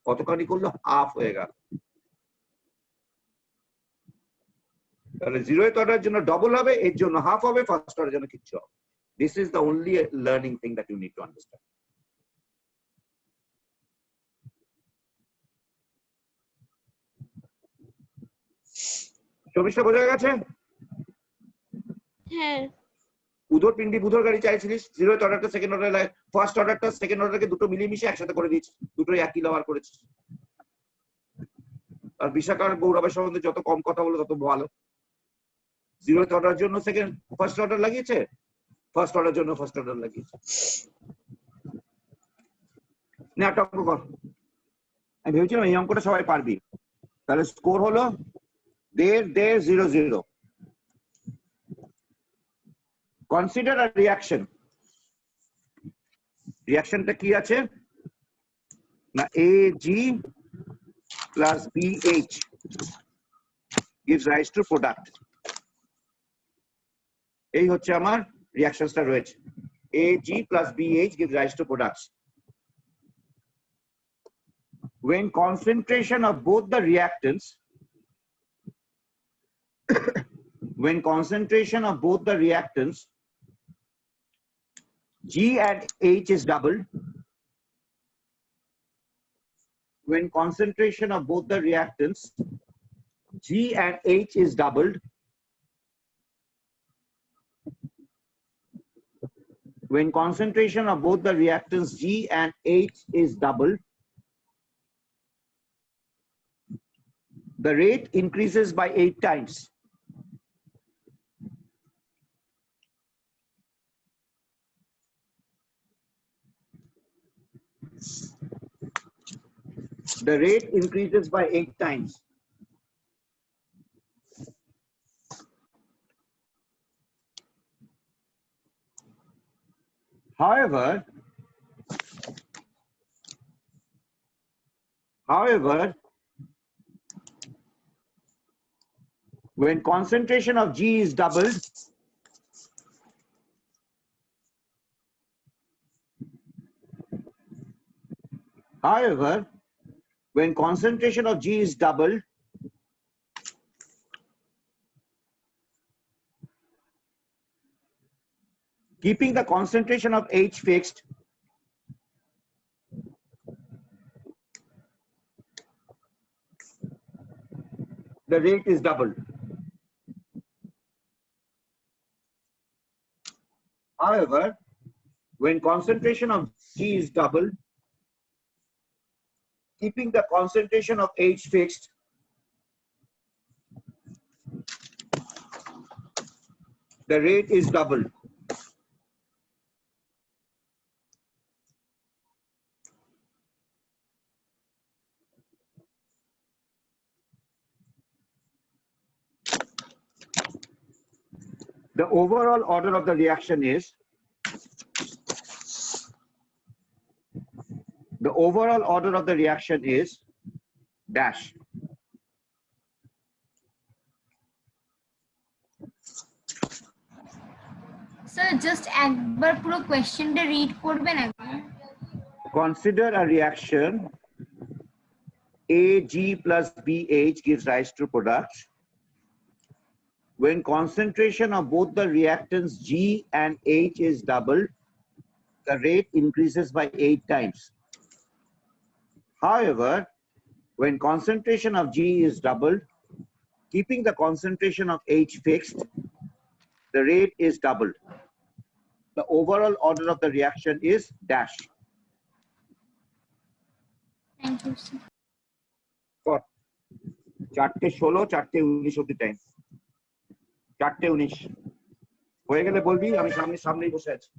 কতখানি করলো? হাফ হয়ে গেল। তাহলে 0th অর্ডারের জন্য ডবল হবে, এর জন্য হাফ হবে, ফার্স্ট অর্ডারের জন্য কিচ্ছু হবে। This is the only learning thing that you need to understand. চব্বিশটা বোঝা গেছে? হ্যাঁ বুধর পিন্ডি বুধর গাড়ি চাইছিলিস, জিরো অর্ডারটা সেকেন্ড অর্ডার, ফার্স্ট অর্ডারটা সেকেন্ড অর্ডারকে দুটো মিলিয়ে একসাথে করে দিয়েছিস, দুটোই একই লাভার করেছিস। আর বিশাখার গৌরবের সম্বন্ধে যত কম কথা বলো তত ভালো। জিরো অর্ডার জন্য সেকেন্ড ফার্স্ট অর্ডার লাগিয়েছে, ফার্স্ট অর্ডার জন্য ফার্স্ট অর্ডার লাগিয়েছে। না একটা অঙ্ক কর, আমি ভেবেছিলাম এই অঙ্কটা সবাই পারবি। তাহলে স্কোর হলো 1.5, 0, 0। কনসিডার আ রিঅ্যাকশন। রিঅ্যাকশনটা কি আছে না, AG plus BH gives rise to product। এই হচ্ছে আমার রিঅ্যাকশনটা রয়েছে, AG plus BH gives rise to products। When concentration of both the reactants when concentration of both the reactants G and H is doubled, when concentration of both the reactants G and H is doubled, when concentration of both the reactants G and H is doubled, the rate increases by 8 times. The rate increases by 8 times. However, when concentration of G is doubled, when concentration of G is doubled, keeping the concentration of H fixed, the rate is doubled. However, when concentration of G is doubled, keeping the concentration of H fixed, the rate is doubled. The overall order of the reaction is dash. Sir just একবার পুরো কোশ্চেনটা read করবেন একবার। Consider a reaction AG plus BH gives rise to products. When concentration of both the reactants G and H is doubled, the rate increases by 8 times. However, when concentration of G is doubled, keeping the concentration of H fixed, the rate is doubled. The overall order of the reaction is dash. Thank you sir. 4:16, 4:19 অব্দি time. 4:19 হয়ে গেলে বলবি, আমি সামনেই বসে আছি।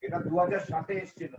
এটা 2007-এ এসেছিল।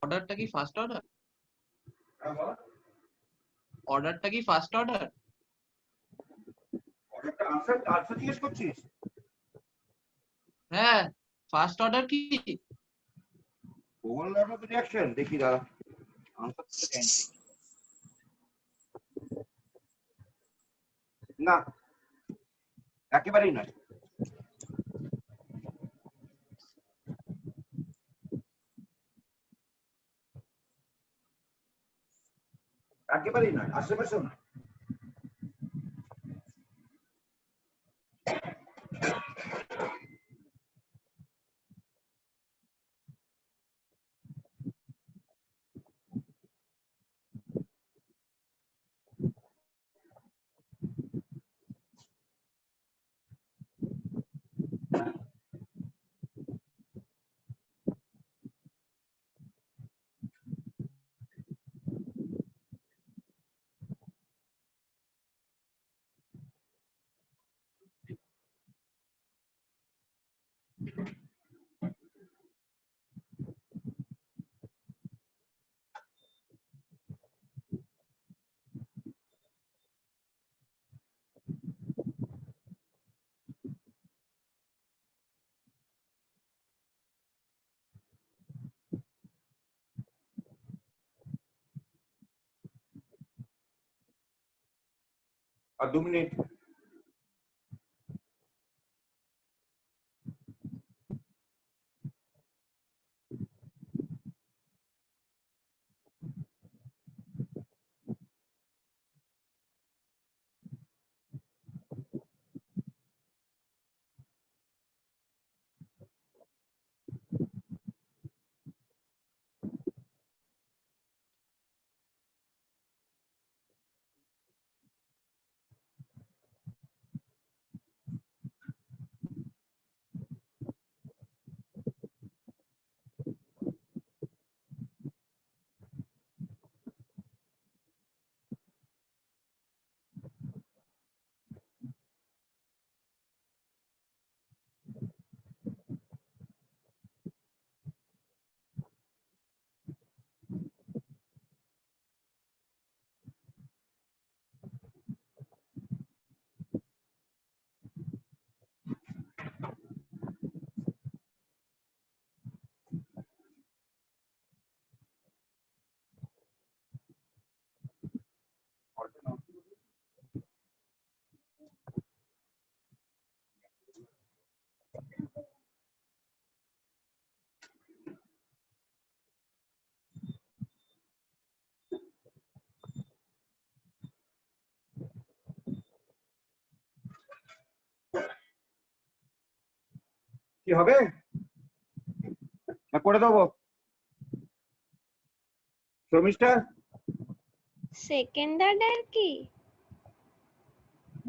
অর্ডারটা কি ফার্স্ট অর্ডার? অর্ডারটা কি ফার্স্ট অর্ডার? আনসার জিজ্ঞেস করছিস? হ্যাঁ, ফার্স্ট অর্ডার কি? ওভারল্যাপ অফ রিঅ্যাকশন দেখি দাঁড়া। আনসার না, একেবারেই নয়। একেবারেই নয়, আশেপাশেও নয়। আর 2 মিনিট। কি হবে না করে দেবো? শর্মিষ্ঠা সেকেন্ড অর্ডার কি?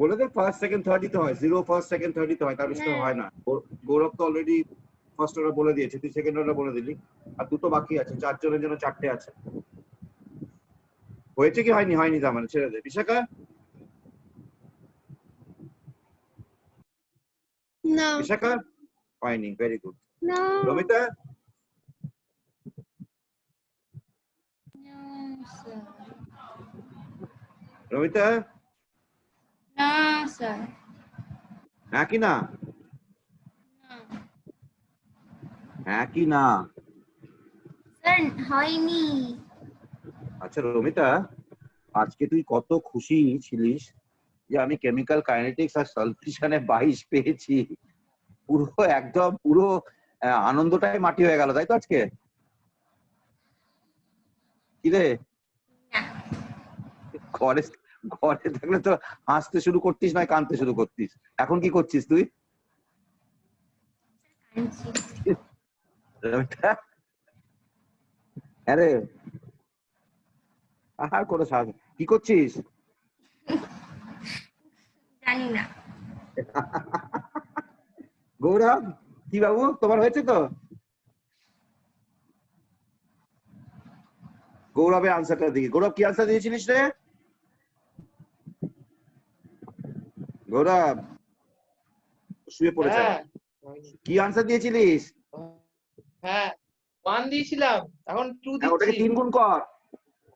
বলে দে ফার্স্ট সেকেন্ড থার্ড দিতে হয়, 0 ফার্স্ট সেকেন্ড থার্ড দিতে হয়, তার বেশি তো না। হয় না। গৌরব তো অলরেডি ফার্স্ট অর্ডার বলে দিয়েছে, তুই সেকেন্ড অর্ডার বলে দিলি, আর দুটো বাকি আছে, 4 জনের জন্য 4টে আছে। হয়েছে কি হয়নি? হয়নি, তার মানে ছেড়ে দে। বিশাখা? না। বিশাখা হয়নি, ভেরি গুড। না। রমিতা? No, sir. রমিতা? না স্যার। হ্যাঁ কি না? হ্যাঁ কি না? স্যার হয়নি। আচ্ছা রমিতা, আজকে তুই কত খুশি ছিলিস যে আমি কেমিক্যাল কাইনেটিক্স আর সলিউশনে 22 পেয়েছি। পুরো একদম পুরো আনন্দটাই মাটি হয়ে গেল, তাই তো আজকে? কি রে, না। ঘরে ঘরে থাকলে তো হাসতে শুরু করতিস, নয় কাঁদতে শুরু করতিস। এখন কি করছিস তুই? কাঁদছি। রমিতা? আরে আর কোনো সাহায্য, কি করছিস? জানি না। গৌরব, কি বাবু তোমার হয়েছে তো? গৌরবের আনসারটা দেখি। গৌরব কি আনসার দিয়েছিলিস রে? গৌরব শুয়ে পড়েছে। হ্যাঁ, কি আনসার দিয়েছিলিস? হ্যাঁ 1 দিয়েছিলাম, এখন 2 হ্যাঁ, ওটাকে দিচ্ছি। 3 গুণ কর,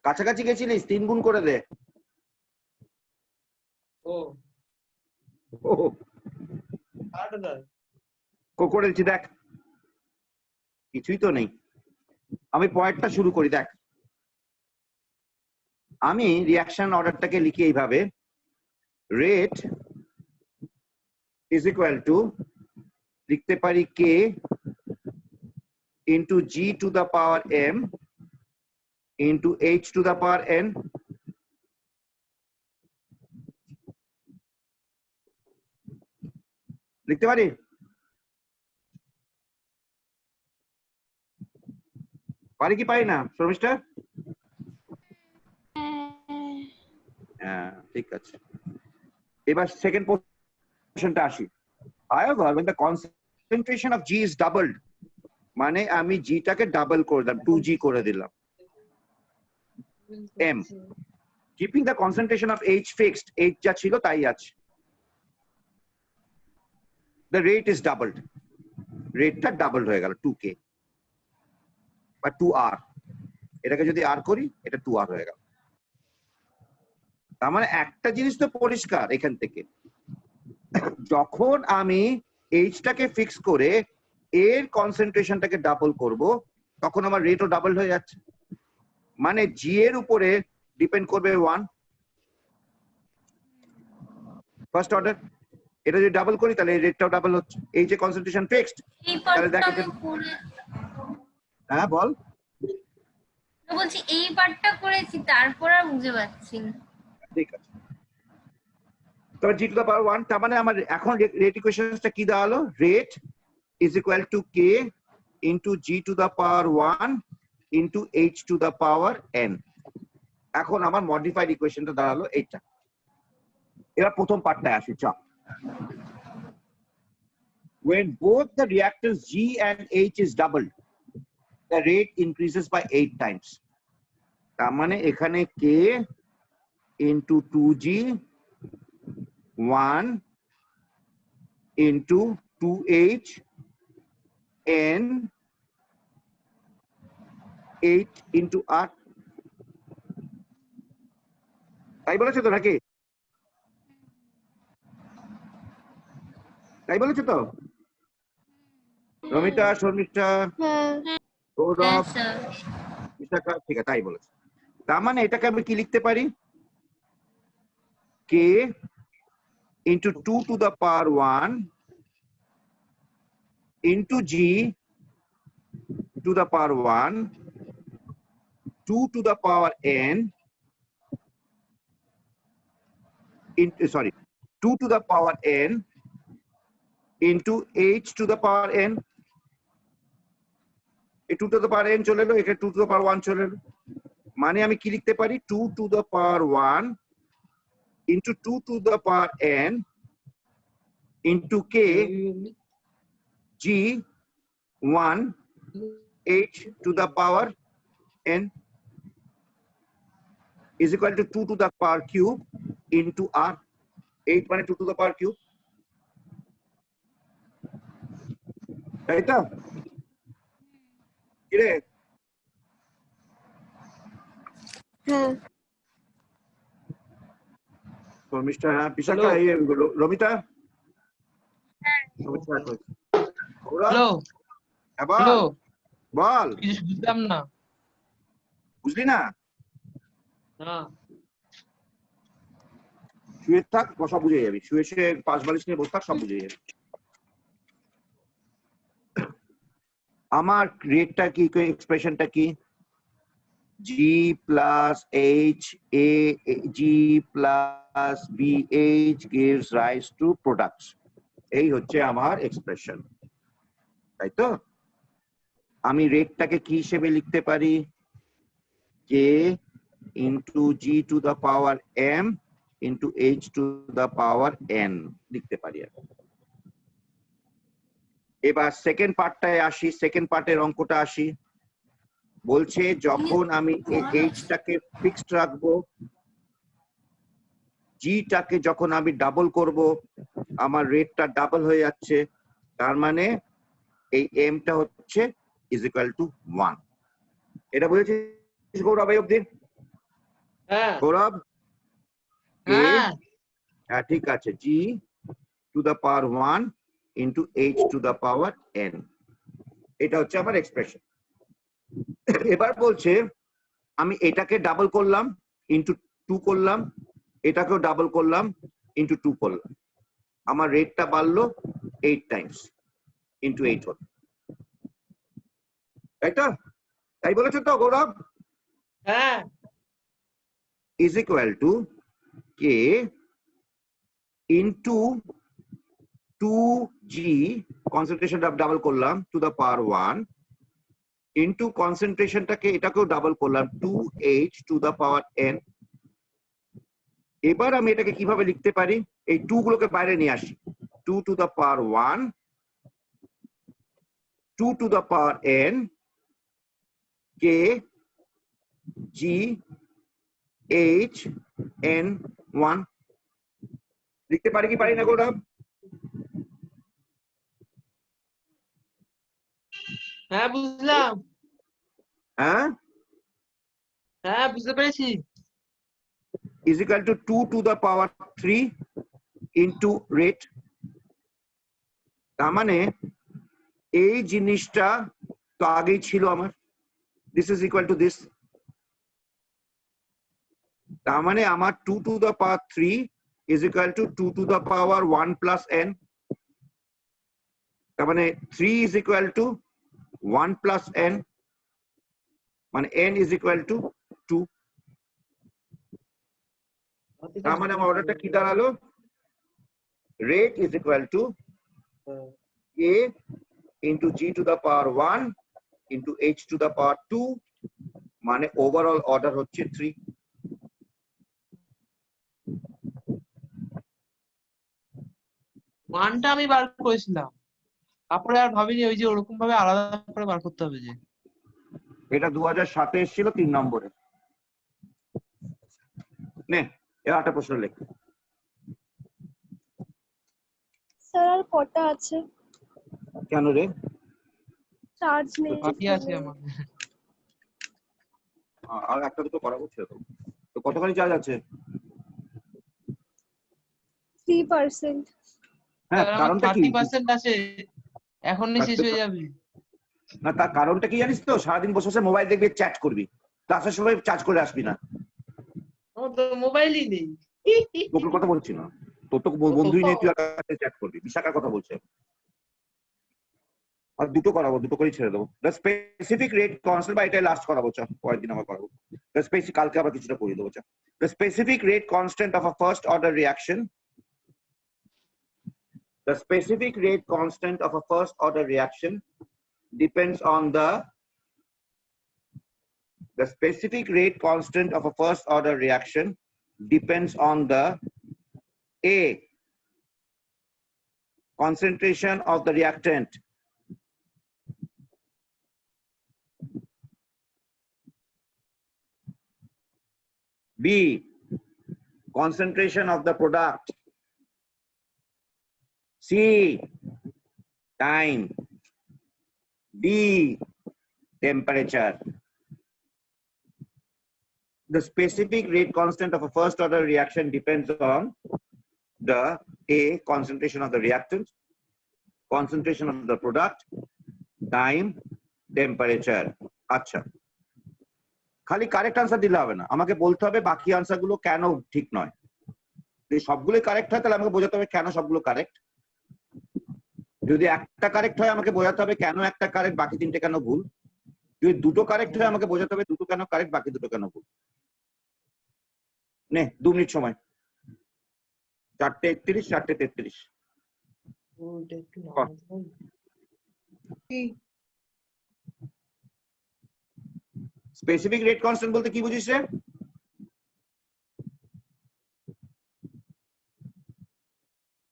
কাছাকাছি গেছিলিস, 3 গুণ করে দে। ও ও 8,000। করে দিচ্ছি, দেখ কিছুই তো নেই। আমি পয়েন্টটা শুরু করি, দেখ আমি রিয়াকশন অর্ডারটাকে লিখি এইভাবে, রেট ইজ ইকুয়াল টু, লিখতে পারি k into G to the power m into H to the power n. লিখতে পারি? পারি কি পারি না শর্মিষ্ঠা? হ্যাঁ ঠিক আছে। এবার সেকেন্ড পোর্শনটা আসি। However, when the concentration of G is doubled, মানে আমি G টাকে ডাবল করে দিলাম, 2G করে দিলাম, M, keeping the concentration of H fixed, H যা ছিল তাই আছে, the rate is doubled, রেটটা ডাবল হয়ে গেল 2K বা 2R, এটাকে যদি R করি এটা 2R হয়ে গেল। তার মানে একটা জিনিস তো পরিষ্কার এখান থেকে, যখন আমি এইচটাকে ফিক্স করে এর কনসেন্ট্রেশনটাকে ডাবল করব তখন আমার রেটও ডাবল হয়ে যাচ্ছে, মানে জি এর উপরে ডিপেন্ড করবে 1, ফার্স্ট অর্ডার। এটা যদি ডাবল করি তাহলে এই রেটটাও ডাবল হচ্ছে, এই যে কনসেন্ট্রেশন ফিক্সড। এই তাহলে দেখ পার্টটা এটা, আমি করে, হ্যাঁ বল। বলছি এই পার্টটা করেছি, তারপর আর বুঝতে পারছি না। ঠিক আছে, তবে জি টু দ্য পাওয়ার 1, তার মানে আমার এখন রেট ইকুয়েশনটা কি দাঁড়ালো, rate is equal to k into G to the power 1 into H to the power N. এখন আমার মডিফাইড ইকুয়েশনটা দাঁড়ালো এইটা। এবার প্রথম পার্টটায় আসি, চ। When both the reactants G and H is doubled, the rate increases by 8 times. তার মানে এখানে K into 2G 1 into 2H N 8 into R, তাই বলেছে তো নাকি? তাই বলেছে তো রমিতা, শর্মিষ্ঠা, হ্যাঁ হ্যাঁ সৌরভ, স্যার। বিশাখা? ঠিক আছে, তাই বলেছে। তার মানে এটাকে আমি কি লিখতে পারি, K into 2 to the power 1 into G to the power 1 2 to the power N into, sorry, 2 to the power N into H to the power N। এই 2 to the power N চলে এলো, এখানে 2 to the power 1 চলে এলো, মানে আমি কি লিখতে পারি, 2 to the power 1 into 2 to the power N into K G 1 H to the power N is equal to 2 to the power cube into R। 8 মানে 2 to the power cube, তাই তো? কি রে হ্যাঁ শর্মিষ্ঠা? হ্যাঁ বিশাখা, এই রমিতা, সৌরভ, হ্যালো হ্যাঁ বল, হ্যালো, বল। কিছু বুঝলাম না। বুঝলি না? না শুয়ে থাক, সব বুঝে যাবি, শুয়ে শুয়ে 5 বালিশ নিয়ে বসে থাক, সব বুঝে যাবি। আমার রেটটা কি, এক্সপ্রেশনটা কি, G plus H A G plus B H gives rise to products, এই হচ্ছে আমার এক্সপ্রেশন, তাই তো? আমি রেটটাকে কি হিসেবে লিখতে পারি, k into G to the power m into H to the power n লিখতে পারি। এবার সেকেন্ড পার্টটায় আসি, সেকেন্ড পার্টের অঙ্কটা আসি। বলছে যখন আমি এইচটাকে ফিক্সড রাখবো, জিটাকে যখন আমি ডাবল করব, আমার রেটটা ডাবল হয়ে যাচ্ছে, তার মানে এই এমটা হচ্ছে is equal to 1. এটা বুঝেছিস গৌরব এই অবধি? হ্যাঁ গৌরব হ্যাঁ হ্যাঁ ঠিক আছে, g to the power 1 into h to the power n, এটা হচ্ছে আমার এক্সপ্রেশন। এবার বলছে আমি এটাকে ডাবল করলাম ইনটু 2 করলাম, এটাকেও ডাবল করলাম ইনটু 2 করলাম, আমার রেটটা বাড়লো 8 টাইমস ইনটু 8 হলো, তাই তো? তাই বলেছো তো গৌরব? হ্যাঁ is equal to k into 2g, concentration double করলাম to the power 1 into কনসেন্ট্রেশনটাকে এটাকেও ডাবল করলাম 2h to the power n। এবার আমি এটাকে কিভাবে লিখতে পারি? এই 2 গুলোকে বাইরে নিয়ে আসি, 2 to the power 1, 2 to the power n, k g h n 1 লিখতে পারি কি পারি না গৌরব? হ্যাঁ বুঝলাম, হ্যাঁ, হ্যাঁ বুঝতে পেরেছি। is equal to 2 to the power 3 into rate। তার মানে এই জিনিসটা তো আগেই ছিল আমার, this is equal to this, তার মানে আমার 2 to the power 3 is equal to 2 to the power 1 plus n, তার মানে 3 is equal to 1 plus n, মানে n is equal to 2। তার মানে আমার অর্ডারটা কি দাঁড়ালো? Rate is equal to k into g to the power 1 into h to the power 2, মানে ওভারঅল অর্ডার হচ্ছে 3। মানটা আমি বার করেছিলাম, তারপরে আর ভাবিনি ওই যে ওরকম ভাবে আলাদা করে বার করতে হবে যে। এটা 2007 এসেছিল 3 নম্বরে। নে এবার একটা প্রশ্ন লেখ। স্যার আর কটা আছে? কেন রে? চার্জ নেই বাকি আছে আমার। আর একটা দুটো করা হচ্ছে তো। তো কতখানি চার্জ আছে? 3%। হ্যাঁ, আমার কারণটা কি? 30% আছে, এখনই শেষ হয়ে যাবে। না তার কারণটা কি জানিস তো? সারাদিন বসে বসে মোবাইল দেখবি, চ্যাট করবি, ক্লাসের সময় চার্জ করে আসবি না। আমার তো মোবাইলই নেই। তোর কথা বলছি না, তোর তো বন্ধুই নেই, তুই আর কাছে চ্যাট করবি? বিশাখার কথা বলছে। আর দুটো করাবো, দুটো করেই ছেড়ে দেবো। দ্য স্পেসিফিক রেট কনস্ট্যান্ট, বা এটাই লাস্ট করাবো, চল পরের দিন আবার করাবো। দ্য স্পেসিফিক, কালকে আবার কিছুটা করে দেবো। চল, the specific rate constant of a first order reaction, the specific rate constant of a first order reaction depends on the specific rate constant of a first order reaction depends on the A, concentration of the reactant, B, concentration of the product, C, time, D, temperature. The specific rate constant of a first order reaction depends on the A, concentration of the reactant, concentration of the product, time, temperature. আচ্ছা, খালি correct answer দিলে হবে না, আমাকে বলতে হবে বাকি answer গুলো কেন ঠিক নয়। যদি সবগুলো কারেক্ট হয় তাহলে আমাকে বোঝাতে হবে কেন সবগুলো কারেক্ট। যদি একটা কারেক্ট হয় আমাকে বোঝাতে হবে কেন একটা কারেক্ট, বাকি তিনটে কেন ভুল। যদি দুটো কারেক্ট হয় আমাকে বোঝাতে হবে দুটো কেন কারেক্ট, বাকি দুটো কেন ভুল। নে 2 মিনিট সময়, 4:31, 4:33। ওটা একটু নামাতে পারি? স্পেসিফিক রেট কনস্ট্যান্ট বলতে কি বুঝিস রে?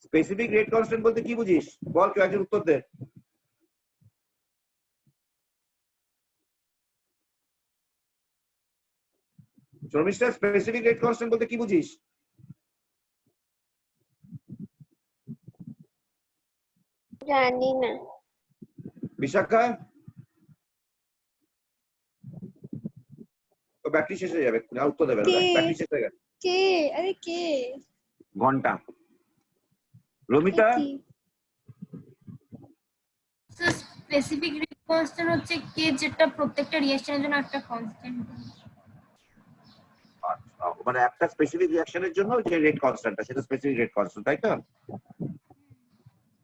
স্পেসিফিক রেট কনস্ট্যান্ট বলতে কি বুঝিস বল, কেউ একজন উত্তর দে। শর্মিষ্ঠা, স্পেসিফিক রেট কনস্ট্যান্ট বলতে কি বুঝিস? জানি না। বিশাখা? ব্যাটারি শেষ হয়ে যাবে, আর উত্তর দেবে না, কে? ব্যাটারি শেষ হয়ে গেছে। কে? আরে কে? ঘন্টা। রমিতা, কি? স্পেসিফিক রেট কনস্ট্যান্ট হচ্ছে কে, যেটা প্রত্যেকটা রিঅ্যাকশনের জন্য একটা কনস্ট্যান্ট। মানে একটা স্পেসিফিক রিঅ্যাকশনের জন্য যে রেট কনস্ট্যান্টটা সেটা স্পেসিফিক রেট কনস্ট্যান্ট, তাই তো?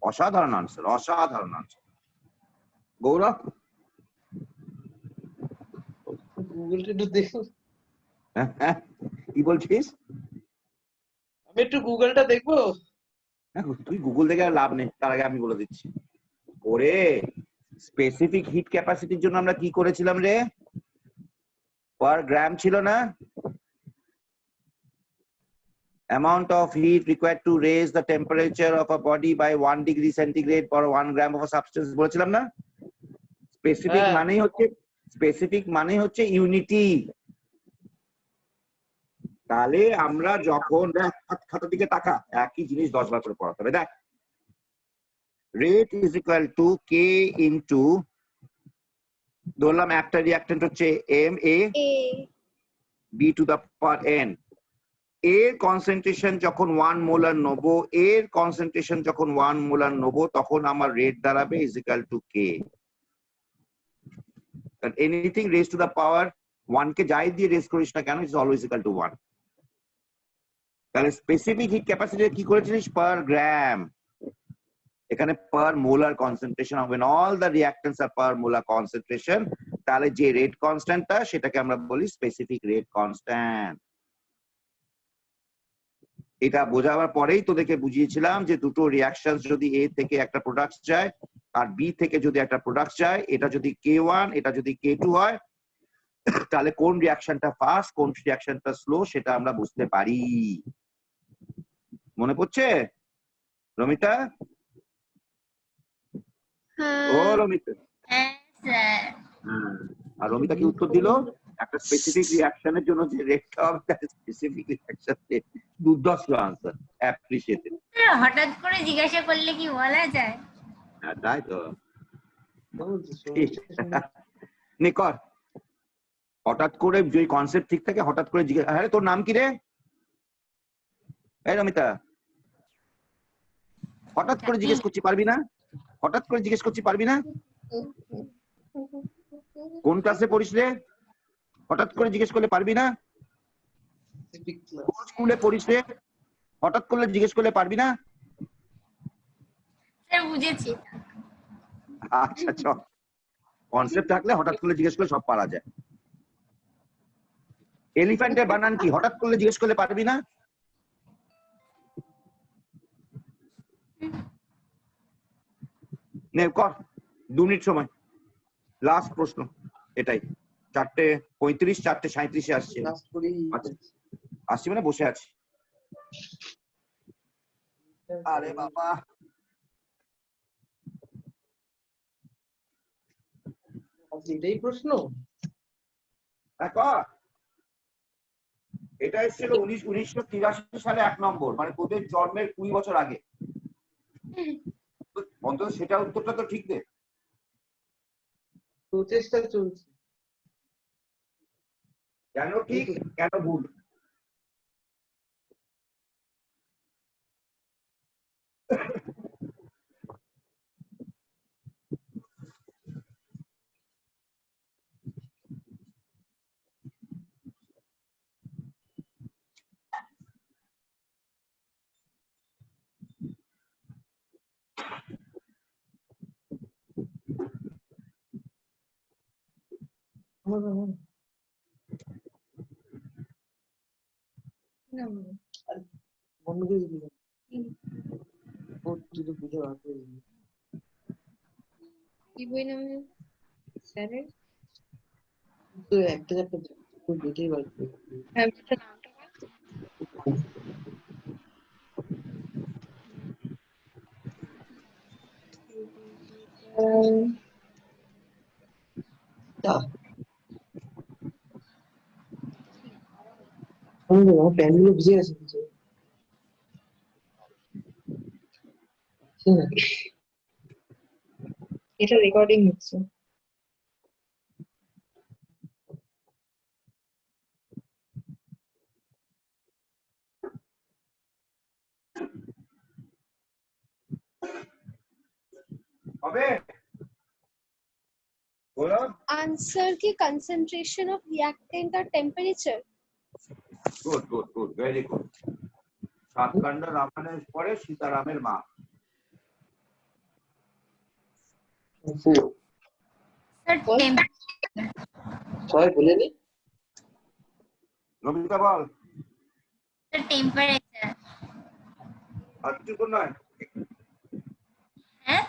অসাধারণ আনসার, অসাধারণ আনসার। গৌরব, গুগলটা একটু দেখো, হ্যাঁ, কি বলছিস? আমি একটু গুগলটা দেখবো। তুই গুগল দেখে আর লাভ নেই, তার আগে আমি বলে দিচ্ছি। ওরে, স্পেসিফিক হিট ক্যাপাসিটির জন্য আমরা কি করেছিলাম রে? পার গ্রাম ছিল না? Amount of heat required to raise the temperature of a body by 1 degree centigrade for 1 gram of a substance বলেছিলাম না? স্পেসিফিক হ্যাঁ। মানেই হচ্ছে ইউনিটি। তাহলে আমরা যখন খাতার দিকে তাকা, একই জিনিস 10 বার করে পড়াতে হবে। দেখ, rate is equal to k into, ধরলাম একটা রিঅ্যাকট্যান্ট হচ্ছে m A A B to the power n. এর কনসেন্ট্রেশন যখন 1 মোলার নেব, তখন আমার রেট দাঁড়াবে is equal to k. Anything raise to the power 1 কে যাই দিয়ে রেজ করিস না কেন, ইজ অলওয়েজ ইকুয়াল টু 1। তাহলে স্পেসিফিক হিট ক্যাপাসিটি কি করেছিস? Per gram. এখানে পার মোলার কনসেন্ট্রেশন হবে, অল দ্য রিঅ্যাকট্যান্টস আর পার মোলার কনসেন্ট্রেশন। তাহলে যে রেট কনস্ট্যান্টটা সেটাকে আমরা বলি স্পেসিফিক রেট কনস্ট্যান্ট। এটা বোঝাবার পরেই তোদেরকে বুঝিয়েছিলাম যে দুটো রিঅ্যাকশন যদি এ থেকে একটা প্রোডাক্ট যায় আর বি থেকে যদি একটা প্রোডাক্ট যায়, এটা যদি K1 এটা যদি K2 হয়, তাহলে কোন রিঅ্যাকশনটা ফাস্ট কোন রিঅ্যাকশনটা স্লো সেটা আমরা বুঝতে পারি। মনে পড়ছে রমিতা? ও রমিতা, হ্যাঁ স্যার। আর রমিতা কি উত্তর দিল? একটা স্পেসিফিক রিঅ্যাকশনের জন্য যে রেটটা হবে তার স্পেসিফিক রিঅ্যাকশন রেট। দুর্ধর্ষ আনসার, অ্যাপ্রিশিয়েটেড। হঠাৎ করে জিজ্ঞাসা করলে কি বলা যায়? হ্যাঁ তাই তো। ঠিক। নে কর, হঠাৎ করে যদি কনসেপ্ট ঠিক থাকে হঠাৎ করে জিজ্ঞেস, আরে তোর নাম কি রে? এই রমিতা, হঠাৎ করে জিজ্ঞেস করছি পারবি না? হঠাৎ করে জিজ্ঞেস করছি পারবি না? কোন ক্লাসে পড়িস রে? হঠাৎ করে জিজ্ঞেস করলে পারবি না? কোন স্কুলে পড়িস রে? হঠাৎ করলে জিজ্ঞেস করলে পারবি না? স্যার বুঝেছি। আচ্ছা চল, কনসেপ্ট থাকলে হঠাৎ করে জিজ্ঞেস করলে সব পারা যায়। এলিফ্যান্টের বানান কি? হঠাৎ করলে জিজ্ঞেস করলে পারবি না? নে কর, 2 মিনিট সময়, লাস্ট প্রশ্ন এটাই। 4:35 4:37 আসছে। আসছি মানে বসে আছি। আরে বাবা, এটাই প্রশ্ন? এটা এসেছিল 1983 সালে 1 নম্বর, মানে তোদের জন্মের 20 বছর আগে। অন্তত সেটা উত্তরটা তো ঠিক দে। প্রচেষ্টা চলছে। কেন ঠিক কেন ভুল? বন্ধ করে দিল। ও যদি বুঝে বার করে দিল। কি বই নাম স্যারের? তো একটা দেখেই বার করে দিল। হ্যাঁ, বইটার নামটা বল। প্যানগুলো ভিজে গেছে কিছু। এটা রেকর্ডিং হচ্ছে। হবে বলো। आंसर की concentration of reactant or temperature. Good very good. সাতকান্ড রামায়ণের পরে সীতারামের মা। স্যার সবাই বলেনি রবিতা বল। টেম্পারেচার। আর কিছু নয়? হ্যাঁ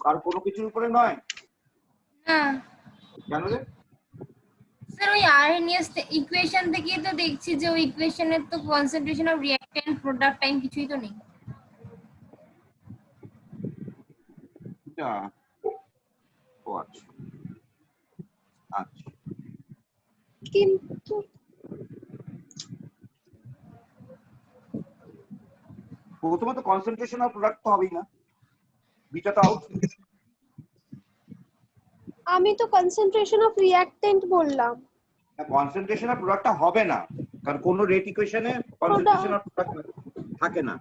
আর কোনো কিছুর উপরে নয়? না কেন রে? স্যার ওই আরএনএস ইকুয়েশন থেকেই তো দেখছি যে ওই ইকুয়েশনের তো concentration of reactant product time কিছুই তো নেই। না ও আচ্ছা আচ্ছা। किंतु প্রথমত কনসেন্ট্রেশন অফ প্রোডাক্ট তো হবেই না, বিটা তো আউট। আমি তো concentration of reactant বললাম। কনসেন্ট্রেশন অফ প্রোডাক্টটা হবে না, কারণ কোন রেট ইকুয়েশনে কনসেন্ট্রেশন অফ প্রোডাক্ট থাকে না,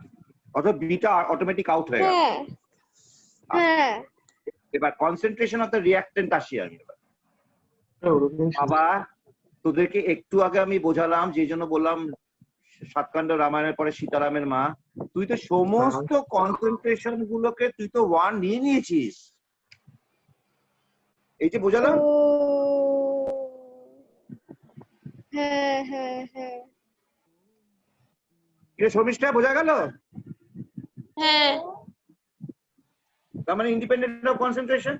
অথবা বিটা অটোমেটিক আউট হয়ে গেল। হ্যাঁ হ্যাঁ এবার কনসেন্ট্রেশন অফ দ্য রিঅ্যাক্টেন্ট আসি আমি। আবার তোদেরকে একটু আগে আমি বোঝালাম, যে জন্য বললাম সাতকান্ড রামায়ণের পরে সীতারামের মা। তুই তো সমস্ত কনসেন্ট্রেশন গুলোকে তুই তো 1 নিয়ে নিয়েছিস, এই যে বোঝালাম। ও হ্যাঁ হ্যাঁ হ্যাঁ এটা শর্মিষ্ঠা বোঝা গেল? হ্যাঁ তার মানে independent of concentration,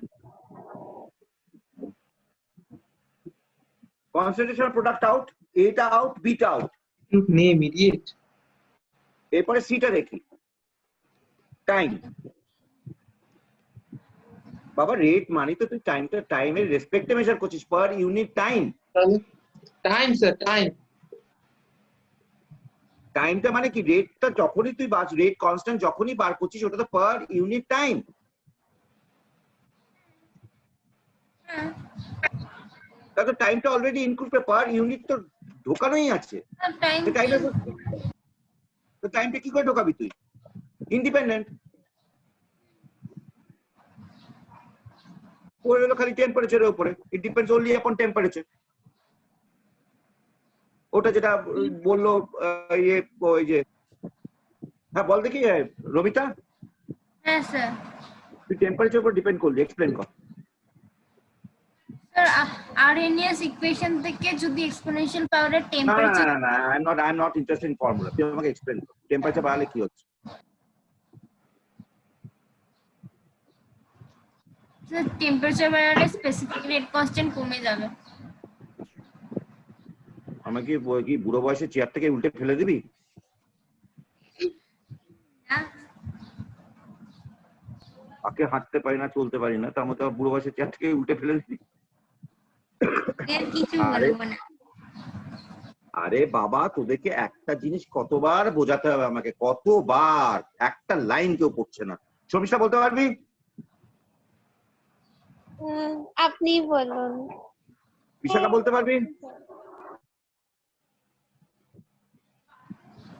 concentration product out, এটা আউট, বিটা আউট। নেই ইমিডিয়েট। এরপরে সিটা দেখি, টাইম। বাবা রেট মানে তো তুই টাইমের রেসপেক্টে মেজার করছিস, per unit time. Time sir time. টাইমটা মানে কি, রেটটা যখনই তুই রেট কনস্ট্যান্ট যখনই বার করছিস ওটা তো পার ইউনিট টাইম। তাহলে টাইমটা অলরেডি ইনক্লুড পার ইউনিট তো ঢোকানোই আছে। তো টাইমটা কি করে ঢোকাবি তুই? ইন্ডিপেন্ডেন্ট পড়ে গেল খালি টেম্পারেচারের উপরে, it depends only on temperature. ওটা যেটা বললো ওই যে, হ্যাঁ বল দেখি রবিতা। হ্যাঁ স্যার। তুই টেম্পারেচার উপর ডিপেন্ড করলি, এক্সপ্লেন কর। স্যার আরএনএস ইকুয়েশন থেকে যদি এক্সপোনেনশিয়াল পাওয়ারের না টেম্পারেচার না না, I am not interested in formula. তুই আমাকে এক্সপ্লেন কর টেম্পারেচার বাড়ালে কি হচ্ছে। স্যার টেম্পারেচার বাড়ালে স্পেসিফিক রেট কনস্ট্যান্ট কমে যাবে। আমাকে কি বুড়ো বয়সে চেয়ার থেকে উল্টে ফেলে দিবি? না আগে হাঁটতে পারি না, চলতে পারি না, তার মধ্যে বুড়ো বয়সে চেয়ার থেকে উল্টে ফেলে দিবি? এর কিছু বলবো না। আরে বাবা তোদেরকে একটা জিনিস কতবার বোঝাতে হবে আমাকে, কতবার, একটা লাইন কেউ পড়ছে না। শর্মিষ্ঠা বলতে পারবি? আপনি বলুন। বিশাখা বলতে পারবি?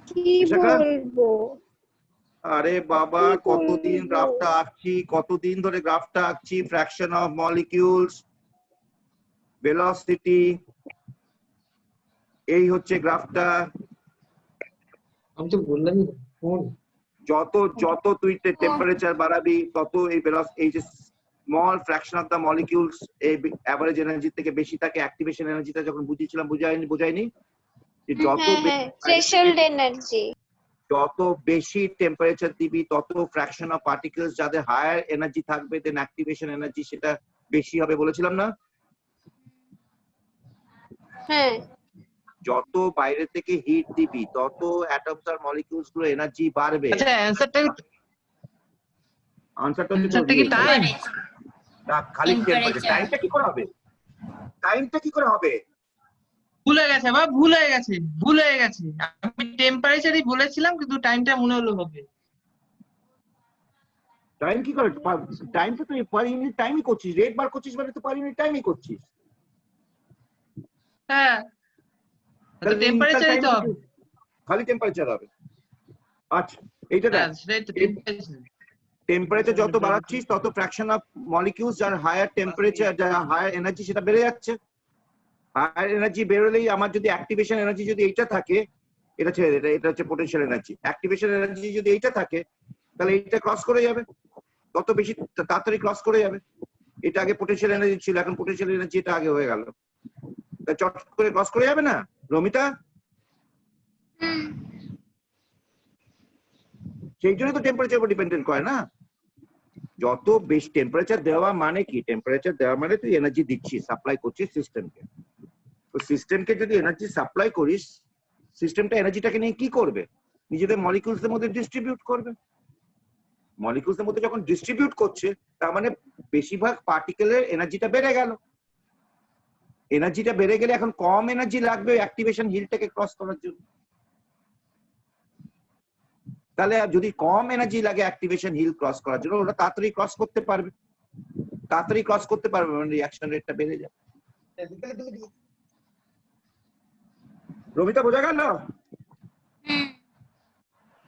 কি বিশাখা? বলবো? আরে বাবা কতদিন গ্রাফটা আঁকছি, কতদিন ধরে গ্রাফটা আঁকছি, ফ্র্যাকশন অফ মলিকিউলস, ভেলোসিটি, এই হচ্ছে গ্রাফটা। আমি তো বললাম কোন যত যত তুই টেম্পারেচার বাড়াবি তত এই এই যে small fraction of the molecules এই অ্যাভারেজ এনার্জি থেকে বেশি থাকে। অ্যাক্টিভেশন এনার্জিটা যখন বুঝিয়েছিলাম বোঝাইনি? যত থ্রেশহোল্ড এনার্জি, যত বেশি টেম্পারেচার দিবি তত ফ্র্যাকশন অফ পার্টিকেলস যাদের হায়ার এনার্জি থাকবে দেন অ্যাক্টিভেশন এনার্জি সেটা বেশি হবে, বলেছিলাম না? হ্যাঁ যত বাইরে থেকে হিট দিবি তত অ্যাটমস আর মলিকিউলস গুলো এনার্জি বাড়বে। আচ্ছা অ্যানসারটা আনসারটা কি টাইম? না, খালি টেম্পারেচার। টাইমটা কি করে হবে? টাইমটা কি করে হবে? ভুলে গেছে বা ভুল হয়ে গেছে। আমি টেম্পারেচারই বলেছিলাম কিন্তু টাইমটা মনে হলো হবে। টাইম কি করে? টাইমটা তুই পার ইউনিট টাইমই করছিস, রেট বার করছিস মানে তো পার ইউনিট টাইমই করছিস। হ্যাঁ তো টেম্পারেচারই তো হবে। খালি টেম্পারেচার হবে। আচ্ছা এইটা দেখ, সেটাই তো টেম্পারেচার। টেম্পারেচার যত বাড়াচ্ছিস তত ফ্র্যাকশন অফ মলিকিউলস যার হায়ার টেম্পারেচার যার হায়ার এনার্জি সেটা বেড়ে যাচ্ছে। হায়ার এনার্জি বেরোলেই আমার যদি অ্যাক্টিভেশন এনার্জি যদি এইটা থাকে, এটা ছেড়ে এটা হচ্ছে পোটেনশিয়াল এনার্জি, অ্যাক্টিভেশন এনার্জি যদি এইটা থাকে তাহলে এইটা ক্রস করে যাবে, তত বেশি তাড়াতাড়ি ক্রস করে যাবে। এটা আগে পোটেনশিয়াল এনার্জি ছিল, এখন পোটেনশিয়াল এনার্জি এটা আগে হয়ে গেল, তা চট করে ক্রস করে যাবে না রমিতা? সেই জন্য তো টেম্পারেচার উপর ডিপেন্ডেন্ট করে না। যত বেশি টেম্পারেচার দেওয়া মানে কি, টেম্পারেচার দেওয়া মানে তুই এনার্জি দিচ্ছিস, সাপ্লাই করছিস সিস্টেমকে। তো সিস্টেমকে যদি এনার্জি সাপ্লাই করিস, সিস্টেমটা এনার্জিটাকে নিয়ে কি করবে? নিজেদের মলিকিউলস এর মধ্যে ডিস্ট্রিবিউট করবে। মলিকিউলস এর মধ্যে যখন ডিস্ট্রিবিউট করছে তার মানে বেশিরভাগ পার্টিকেলের এনার্জিটা বেড়ে গেল। এনার্জিটা বেড়ে গেলে এখন কম এনার্জি লাগবে অ্যাক্টিভেশন হিলটাকে ক্রস করার জন্য। তাহলে যদি কম এনার্জি লাগে অ্যাক্টিভেশন হিল ক্রস করার জন্য, ওটা তাড়াতাড়ি ক্রস করতে পারবে, তাড়াতাড়ি ক্রস করতে পারবে, মানে রিঅ্যাকশন রেটটা বেড়ে যাবে। রমিতা বোঝা গেল?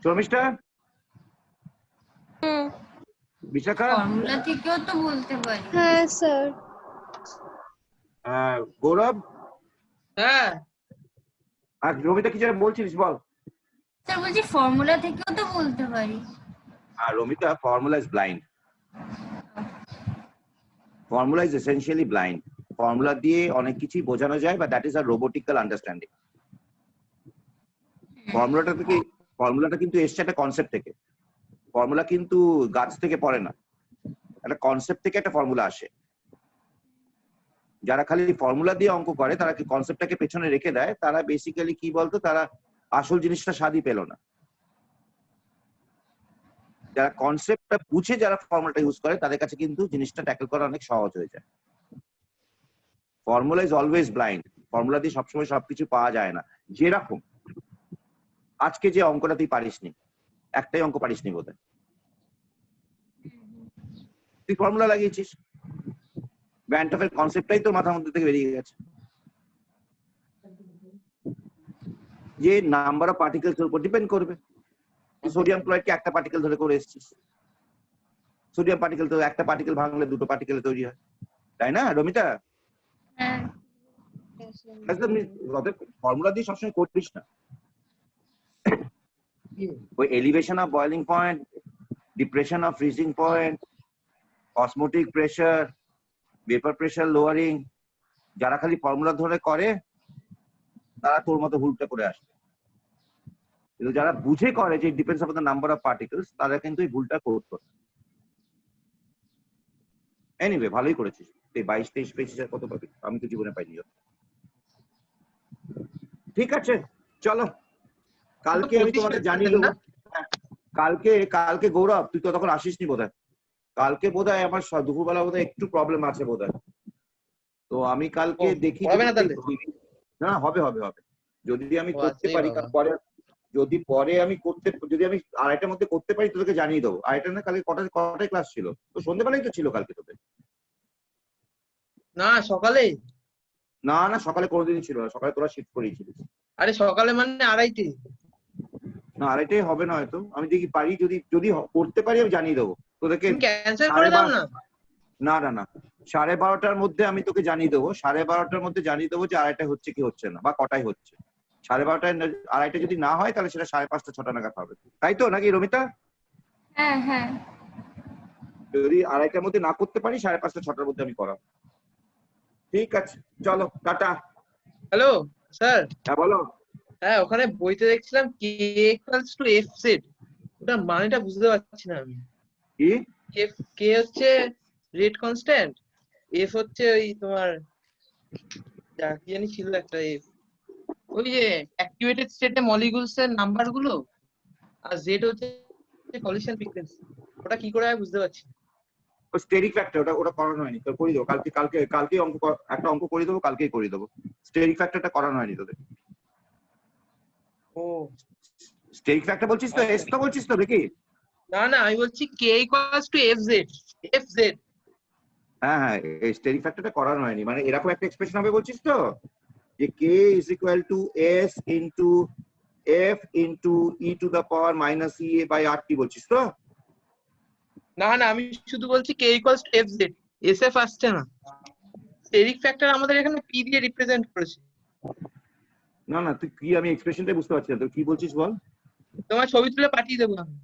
শর্মিষ্ঠা, বিশাখা, ফর্মুলা থেকেও তো বলতে পারি। হ্যাঁ স্যার। গৌরব হ্যাঁ আর রমিতা কি যেন বলছিলিস বল। স্যার বলছি ফর্মুলা থেকেও তো বলতে পারি। আর Ramita, formula is blind, formula is essentially blind. Formula দিয়ে অনেক কিছুই বোঝানো যায়, বা that is a robotical understanding. ফর্মুলাটা কিন্তু এসছে একটা কনসেপ্ট থেকে, ফর্মুলা কিন্তু গাছ থেকে পড়ে না, একটা কনসেপ্ট থেকে একটা ফর্মুলা আসে। যারা খালি ফর্মুলা দিয়ে অঙ্ক করে, তারা কি কনসেপ্টটাকে পেছনে রেখে দেয়, তারা বেসিক্যালি কি বলতো, তারা আসল জিনিসটা স্বাদই পেল না। যারা কনসেপ্টটা বুঝে যারা ফর্মুলাটা ইউজ করে, তাদের কাছে কিন্তু জিনিসটা ট্যাকল করা অনেক সহজ হয়ে যায়। Formula is always blind, formula দিয়ে সবসময় সবকিছু পাওয়া যায় না। যেরকম আজকে যে অঙ্কটা তুই পারিসনি, একটাই অঙ্ক পারিসনি বোধহয়, তুই ফর্মুলা লাগিয়েছিস, ব্যান্টফের কনসেপ্টটাই তোর মাথার মধ্যে থেকে বেরিয়ে গেছে, যে নাম্বার অফ পার্টিকেলস এর উপর ডিপেন্ড করবে। সোডিয়াম ক্লোরাইডকে একটা পার্টিকেল ধরে করে এসেছিস, সোডিয়াম পার্টিকেল তো একটা পার্টিকেল ভাঙলে দুটো পার্টিকেল তৈরি হয়, তাই না রমিতা? হ্যাঁ ফর্মুলা দিয়ে সবসময় করতিস না। ওই elevation of boiling point, depression of freezing point, osmotic pressure, vapour pressure lowering, যারা খালি ফর্মুলা ধরে করে তারা তোর মতো ভুলটা করে আসবে। কিন্তু যারা বুঝে করে যে depends on the number of particles, তারা কিন্তু এই ভুলটা করতো। এনিওয়ে ভালোই করেছিস, এই 22-23 পেয়েছিস, কত পাবি? আমি তো জীবনে পাইনি। ঠিক আছে চলো, কালকে আমি তোমাদের জানিয়ে দেবো। কালকে গৌরব তুই তো তখন আসিসনি বোধহয়, কালকে বোধহয় আমার দুপুরবেলা বোধহয় একটু প্রবলেম আছে বোধহয়, তো আমি কালকে দেখি। না হবে হবে হবে, যদি আমি করতে পারি পরে, যদি পরে আমি করতে, যদি আমি 2:30টার মধ্যে করতে পারি তোদেরকে জানিয়ে দেবো। 2:30 না, কালকে কটায় ক্লাস ছিল? তো সন্ধ্যেবেলায় তো ছিল কালকে তোদের। না সকালে, না না সকালে কোনোদিনই ছিল না, সকালে তোরা শিফট করিয়েছিলিস। আরে সকালে মানে 2:30-তে। না 2:30টায় হবে না হয়তো, আমি দেখি পারি, যদি করতে পারি আমি জানিয়ে দেবো তোদেরকে। ক্যান্সেল করে দাও না। না না না, 12:30টার মধ্যে আমি তোকে জানিয়ে দেবো, 12:30টার মধ্যে জানিয়ে দেবো যে 2:30টায় হচ্ছে কি হচ্ছে না, বা কটায় হচ্ছে। 12:30টায় 2:30 যদি না হয় তাহলে সেটা 5:30-6টা নাগাদ হবে, তাই তো নাকি রমিতা? হ্যাঁ হ্যাঁ, যদি 2:30টার মধ্যে না করতে পারি 5:30-6টার মধ্যে আমি করাবো। ঠিক আছে চলো টাটা। Hello sir. হ্যাঁ বলো। হ্যাঁ ওখানে বইতে দেখছিলাম k equals to fz, ওটা মানেটা বুঝতে পারছি না আমি। কি? k হচ্ছে রেট কনস্ট্যান্ট, f হচ্ছে ওই তোমার যা কি জানি ছিল একটা f, ওই যে অ্যাক্টিভেটেড স্টেটে মলিকিউলস এর নাম্বার গুলো, আর z হচ্ছে কলিশন ফ্রিকোয়েন্সি। ওটা কি করে বুঝতে পারছি না। ও স্টেরিক ফ্যাক্টর, ওটা করানো হয়নি তো, করে দেবো কালকে অঙ্ক, একটা অঙ্ক করে দেবো, কালকেই করে দেবো। স্টেরিক ফ্যাক্টরটা করানো হয়নি তোদের। ও স্টেরিক ফ্যাক্টর বলছিস তো, এস তো বলছিস তো দেখি? না না আমি বলছি k equals to fz। হ্যাঁ হ্যাঁ, এই স্টেরিক ফ্যাক্টরটা করানো হয়নি, মানে এরকম একটা এক্সপ্রেশন হবে বলছিস তো, যে k is equal to s into f into e to the power minus e by rt বলছিস তো? না না, আমি শুধু বলছি k equals to fz, sf আসছে না। স্টেরিক ফ্যাক্টর আমাদের এখানে p দিয়ে রিপ্রেজেন্ট করেছে। না না, তুই কি, আমি এক্সপ্রেশনটাই বুঝতে পারছি না, তুই কি বলছিস বল। তোমার ছবি তুলে পাঠিয়ে দেবো আমি,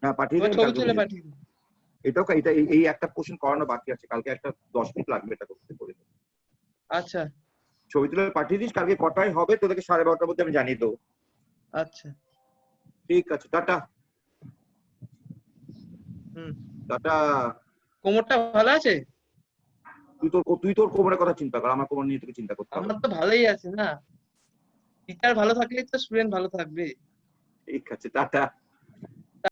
হ্যাঁ পাঠিয়ে তোমার দে, ছবি তুলে পাঠিয়ে দেবো। এটাও এটা এই একটা কোশ্চেন করানো বাকি আছে, কালকে একটা 10 মিনিট লাগবে এটা করতে করে। আচ্ছা ছবি তুলে পাঠিয়ে দিস, কালকে কটায় হবে তোদেরকে 12:30টার মধ্যে আমি জানিয়ে দেবো। আচ্ছা। ঠিক আছে, টাটা। হুম, টাটা। কোমরটা ভালো আছে? তুই তোর কোমরের কথা চিন্তা কর, আমার কোমর নিয়ে তোকে চিন্তা করতে হবে আমার না। তো ভালোই আছে না, টিচার ভালো থাকলেই তো স্টুডেন্ট ভালো থাকবে। ঠিক আছে, টাটা।